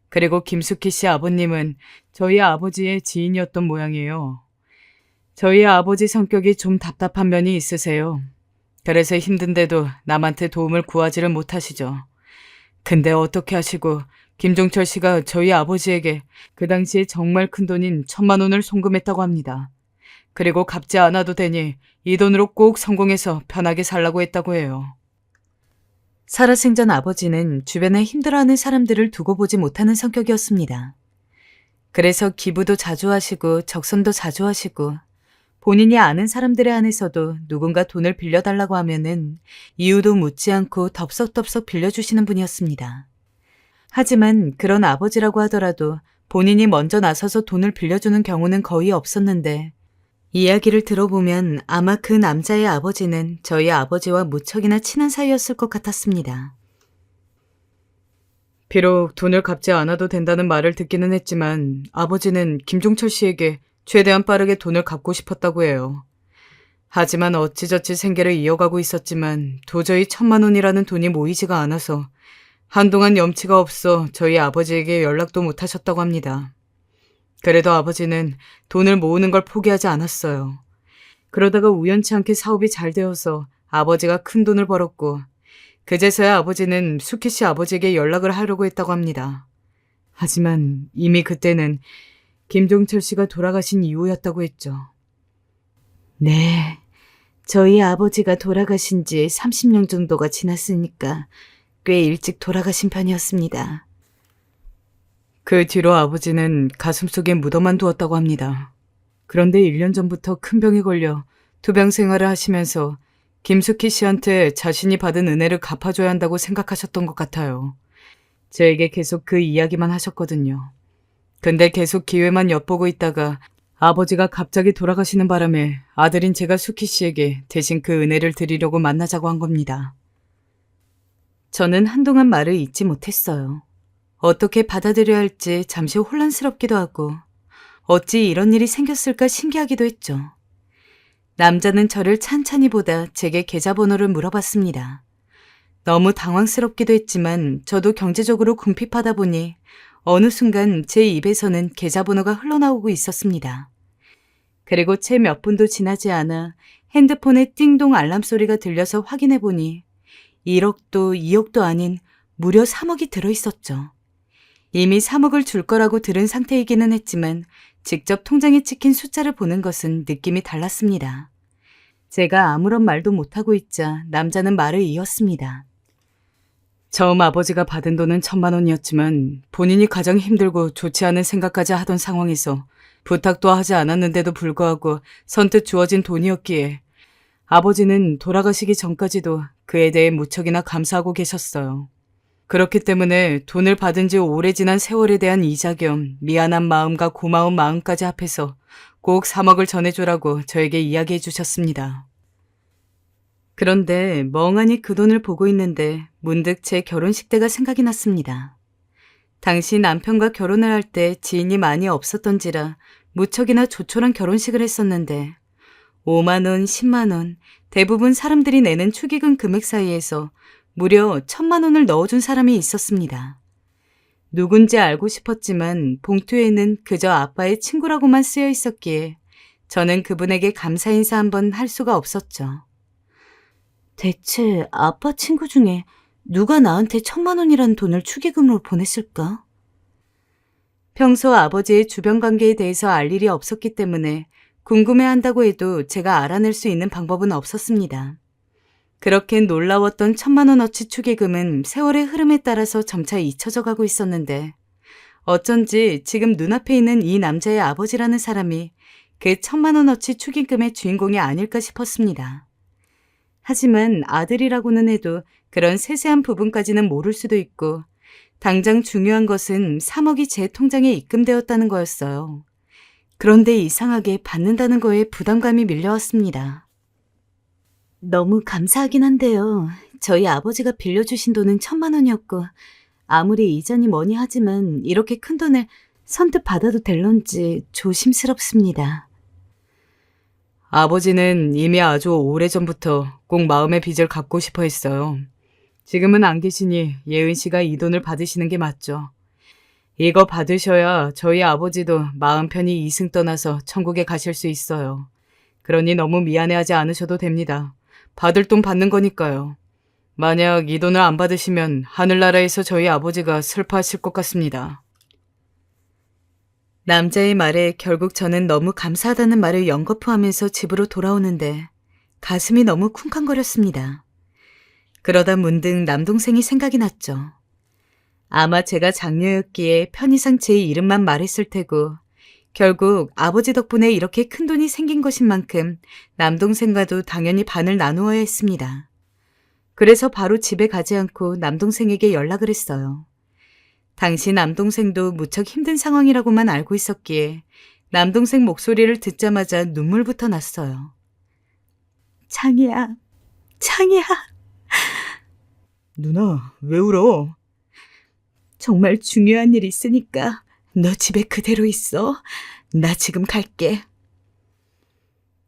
그리고 김숙희 씨 아버님은 저희 아버지의 지인이었던 모양이에요. 저희 아버지 성격이 좀 답답한 면이 있으세요. 그래서 힘든데도 남한테 도움을 구하지를 못하시죠. 근데 어떻게 하시고 김종철 씨가 저희 아버지에게 그 당시에 정말 큰 돈인 1,000만 원을 송금했다고 합니다. 그리고 갚지 않아도 되니 이 돈으로 꼭 성공해서 편하게 살라고 했다고 해요. 살아생전 아버지는 주변에 힘들어하는 사람들을 두고 보지 못하는 성격이었습니다. 그래서 기부도 자주 하시고 적선도 자주 하시고 본인이 아는 사람들에 한해서도 누군가 돈을 빌려달라고 하면은 이유도 묻지 않고 덥석덥석 빌려주시는 분이었습니다. 하지만 그런 아버지라고 하더라도 본인이 먼저 나서서 돈을 빌려주는 경우는 거의 없었는데 이야기를 들어보면 아마 그 남자의 아버지는 저희 아버지와 무척이나 친한 사이였을 것 같았습니다. 비록 돈을 갚지 않아도 된다는 말을 듣기는 했지만 아버지는 김종철 씨에게 최대한 빠르게 돈을 갚고 싶었다고 해요. 하지만 어찌저찌 생계를 이어가고 있었지만 도저히 1,000만 원이라는 돈이 모이지가 않아서 한동안 염치가 없어 저희 아버지에게 연락도 못 하셨다고 합니다. 그래도 아버지는 돈을 모으는 걸 포기하지 않았어요. 그러다가 우연치 않게 사업이 잘 되어서 아버지가 큰 돈을 벌었고 그제서야 아버지는 수키 씨 아버지에게 연락을 하려고 했다고 합니다. 하지만 이미 그때는 김종철 씨가 돌아가신 이후였다고 했죠. 네, 저희 아버지가 돌아가신 지 30년 정도가 지났으니까 꽤 일찍 돌아가신 편이었습니다. 그 뒤로 아버지는 가슴속에 묻어만 두었다고 합니다. 그런데 1년 전부터 큰 병에 걸려 투병 생활을 하시면서 김수키 씨한테 자신이 받은 은혜를 갚아줘야 한다고 생각하셨던 것 같아요. 저에게 계속 그 이야기만 하셨거든요. 근데 계속 기회만 엿보고 있다가 아버지가 갑자기 돌아가시는 바람에 아들인 제가 수키 씨에게 대신 그 은혜를 드리려고 만나자고 한 겁니다. 저는 한동안 말을 잇지 못했어요. 어떻게 받아들여야 할지 잠시 혼란스럽기도 하고 어찌 이런 일이 생겼을까 신기하기도 했죠. 남자는 저를 찬찬히 보다 제게 계좌번호를 물어봤습니다. 너무 당황스럽기도 했지만 저도 경제적으로 궁핍하다 보니 어느 순간 제 입에서는 계좌번호가 흘러나오고 있었습니다. 그리고 채 몇 분도 지나지 않아 핸드폰에 띵동 알람 소리가 들려서 확인해 보니 1억도 2억도 아닌 무려 3억이 들어있었죠. 이미 3억을 줄 거라고 들은 상태이기는 했지만 직접 통장에 찍힌 숫자를 보는 것은 느낌이 달랐습니다. 제가 아무런 말도 못하고 있자 남자는 말을 이었습니다. 처음 아버지가 받은 돈은 1,000만 원이었지만 본인이 가장 힘들고 좋지 않은 생각까지 하던 상황에서 부탁도 하지 않았는데도 불구하고 선뜻 주어진 돈이었기에 아버지는 돌아가시기 전까지도 그에 대해 무척이나 감사하고 계셨어요. 그렇기 때문에 돈을 받은 지 오래 지난 세월에 대한 이자 겸 미안한 마음과 고마운 마음까지 합해서 꼭 3억을 전해주라고 저에게 이야기해 주셨습니다. 그런데 멍하니 그 돈을 보고 있는데 문득 제 결혼식 때가 생각이 났습니다. 당시 남편과 결혼을 할 때 지인이 많이 없었던지라 무척이나 조촐한 결혼식을 했었는데 5만 원, 10만 원, 대부분 사람들이 내는 축의금 금액 사이에서 무려 1,000만 원을 넣어준 사람이 있었습니다. 누군지 알고 싶었지만 봉투에는 그저 아빠의 친구라고만 쓰여 있었기에 저는 그분에게 감사 인사 한번 할 수가 없었죠. 대체 아빠 친구 중에 누가 나한테 1,000만 원이라는 돈을 축의금으로 보냈을까? 평소 아버지의 주변 관계에 대해서 알 일이 없었기 때문에 궁금해한다고 해도 제가 알아낼 수 있는 방법은 없었습니다. 그렇게 놀라웠던 1,000만 원어치 축의금은 세월의 흐름에 따라서 점차 잊혀져 가고 있었는데 어쩐지 지금 눈앞에 있는 이 남자의 아버지라는 사람이 그 1,000만 원어치 축의금의 주인공이 아닐까 싶었습니다. 하지만 아들이라고는 해도 그런 세세한 부분까지는 모를 수도 있고 당장 중요한 것은 3억이 제 통장에 입금되었다는 거였어요. 그런데 이상하게 받는다는 거에 부담감이 밀려왔습니다. 너무 감사하긴 한데요. 저희 아버지가 빌려주신 돈은 1,000만 원이었고 아무리 이자니 뭐니 하지만 이렇게 큰 돈을 선뜻 받아도 될런지 조심스럽습니다. 아버지는 이미 아주 오래전부터 꼭 마음의 빚을 갚고 싶어 했어요. 지금은 안 계시니 예은 씨가 이 돈을 받으시는 게 맞죠. 이거 받으셔야 저희 아버지도 마음 편히 이승 떠나서 천국에 가실 수 있어요. 그러니 너무 미안해하지 않으셔도 됩니다. 받을 돈 받는 거니까요. 만약 이 돈을 안 받으시면 하늘나라에서 저희 아버지가 슬퍼하실 것 같습니다. 남자의 말에 결국 저는 너무 감사하다는 말을 연거푸하면서 집으로 돌아오는데 가슴이 너무 쿵쾅거렸습니다. 그러다 문득 남동생이 생각이 났죠. 아마 제가 장녀였기에 편의상 제 이름만 말했을 테고 결국 아버지 덕분에 이렇게 큰 돈이 생긴 것인 만큼 남동생과도 당연히 반을 나누어야 했습니다. 그래서 바로 집에 가지 않고 남동생에게 연락을 했어요. 당시 남동생도 무척 힘든 상황이라고만 알고 있었기에 남동생 목소리를 듣자마자 눈물부터 났어요. 창희야, 창희야. 누나, 왜 울어? 정말 중요한 일 있으니까 너 집에 그대로 있어. 나 지금 갈게.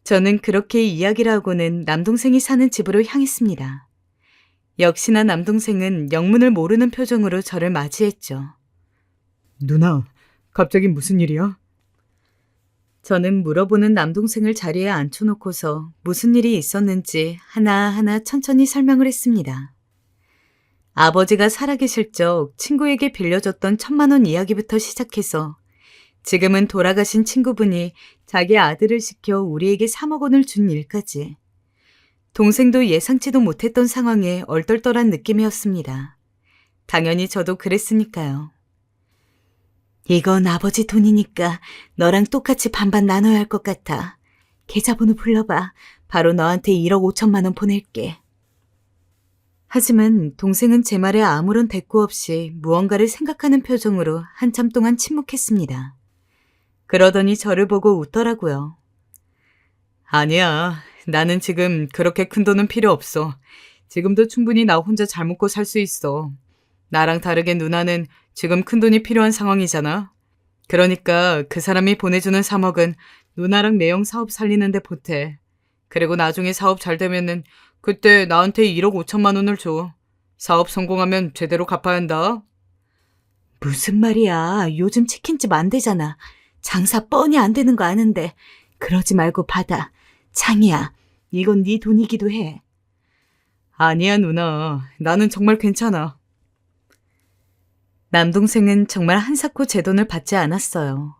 저는 그렇게 이야기를 하고는 남동생이 사는 집으로 향했습니다. 역시나 남동생은 영문을 모르는 표정으로 저를 맞이했죠. 누나, 갑자기 무슨 일이야? 저는 물어보는 남동생을 자리에 앉혀놓고서 무슨 일이 있었는지 하나하나 천천히 설명을 했습니다. 아버지가 살아계실 적 친구에게 빌려줬던 1,000만 원 이야기부터 시작해서 지금은 돌아가신 친구분이 자기 아들을 시켜 우리에게 3억 원을 준 일까지. 동생도 예상치도 못했던 상황에 얼떨떨한 느낌이었습니다. 당연히 저도 그랬으니까요. 이건 아버지 돈이니까 너랑 똑같이 반반 나눠야 할 것 같아. 계좌번호 불러봐. 바로 너한테 1억 5천만 원 보낼게. 하지만 동생은 제 말에 아무런 대꾸 없이 무언가를 생각하는 표정으로 한참 동안 침묵했습니다. 그러더니 저를 보고 웃더라고요. 아니야. 나는 지금 그렇게 큰 돈은 필요 없어. 지금도 충분히 나 혼자 잘 먹고 살 수 있어. 나랑 다르게 누나는 지금 큰 돈이 필요한 상황이잖아. 그러니까 그 사람이 보내주는 3억은 누나랑 매형 사업 살리는데 보태. 그리고 나중에 사업 잘 되면은 그때 나한테 1억 5천만 원을 줘. 사업 성공하면 제대로 갚아야 한다. 무슨 말이야. 요즘 치킨집 안 되잖아. 장사 뻔히 안 되는 거 아는데. 그러지 말고 받아. 창이야. 이건 네 돈이기도 해. 아니야, 누나. 나는 정말 괜찮아. 남동생은 정말 한사코 제 돈을 받지 않았어요.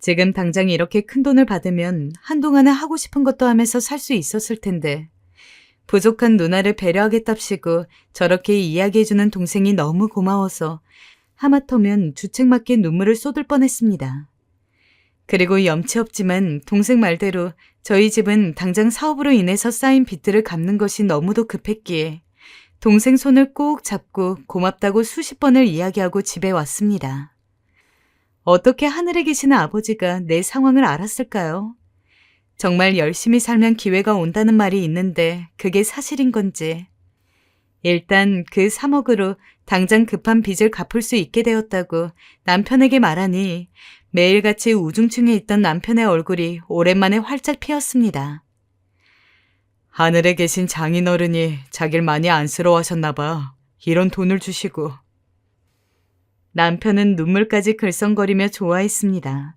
지금 당장 이렇게 큰 돈을 받으면 한동안은 하고 싶은 것도 하면서 살 수 있었을 텐데 부족한 누나를 배려하겠답시고 저렇게 이야기해주는 동생이 너무 고마워서 하마터면 주책맞게 눈물을 쏟을 뻔했습니다. 그리고 염치 없지만 동생 말대로 저희 집은 당장 사업으로 인해서 쌓인 빚들을 갚는 것이 너무도 급했기에 동생 손을 꼭 잡고 고맙다고 수십 번을 이야기하고 집에 왔습니다. 어떻게 하늘에 계시는 아버지가 내 상황을 알았을까요? 정말 열심히 살면 기회가 온다는 말이 있는데 그게 사실인 건지. 일단 그 3억으로 당장 급한 빚을 갚을 수 있게 되었다고 남편에게 말하니 매일같이 우중충해 있던 남편의 얼굴이 오랜만에 활짝 피었습니다. 하늘에 계신 장인어른이 자길 많이 안쓰러워하셨나 봐. 이런 돈을 주시고. 남편은 눈물까지 글썽거리며 좋아했습니다.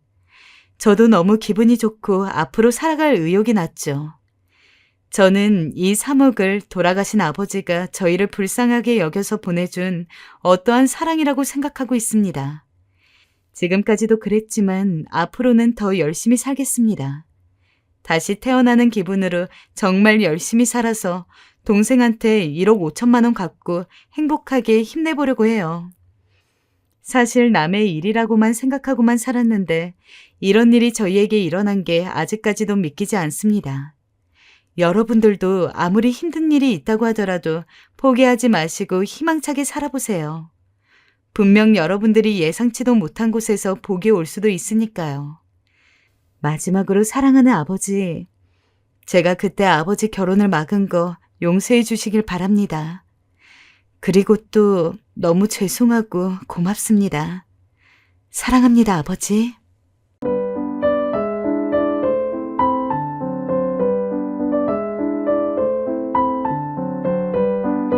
저도 너무 기분이 좋고 앞으로 살아갈 의욕이 났죠. 저는 이 3억을 돌아가신 아버지가 저희를 불쌍하게 여겨서 보내준 어떠한 사랑이라고 생각하고 있습니다. 지금까지도 그랬지만 앞으로는 더 열심히 살겠습니다. 다시 태어나는 기분으로 정말 열심히 살아서 동생한테 1억 5천만 원 갖고 행복하게 힘내보려고 해요. 사실 남의 일이라고만 생각하고만 살았는데 이런 일이 저희에게 일어난 게 아직까지도 믿기지 않습니다. 여러분들도 아무리 힘든 일이 있다고 하더라도 포기하지 마시고 희망차게 살아보세요. 분명 여러분들이 예상치도 못한 곳에서 복이 올 수도 있으니까요. 마지막으로 사랑하는 아버지, 제가 그때 아버지 결혼을 막은 거 용서해 주시길 바랍니다. 그리고 또 너무 죄송하고 고맙습니다. 사랑합니다, 아버지.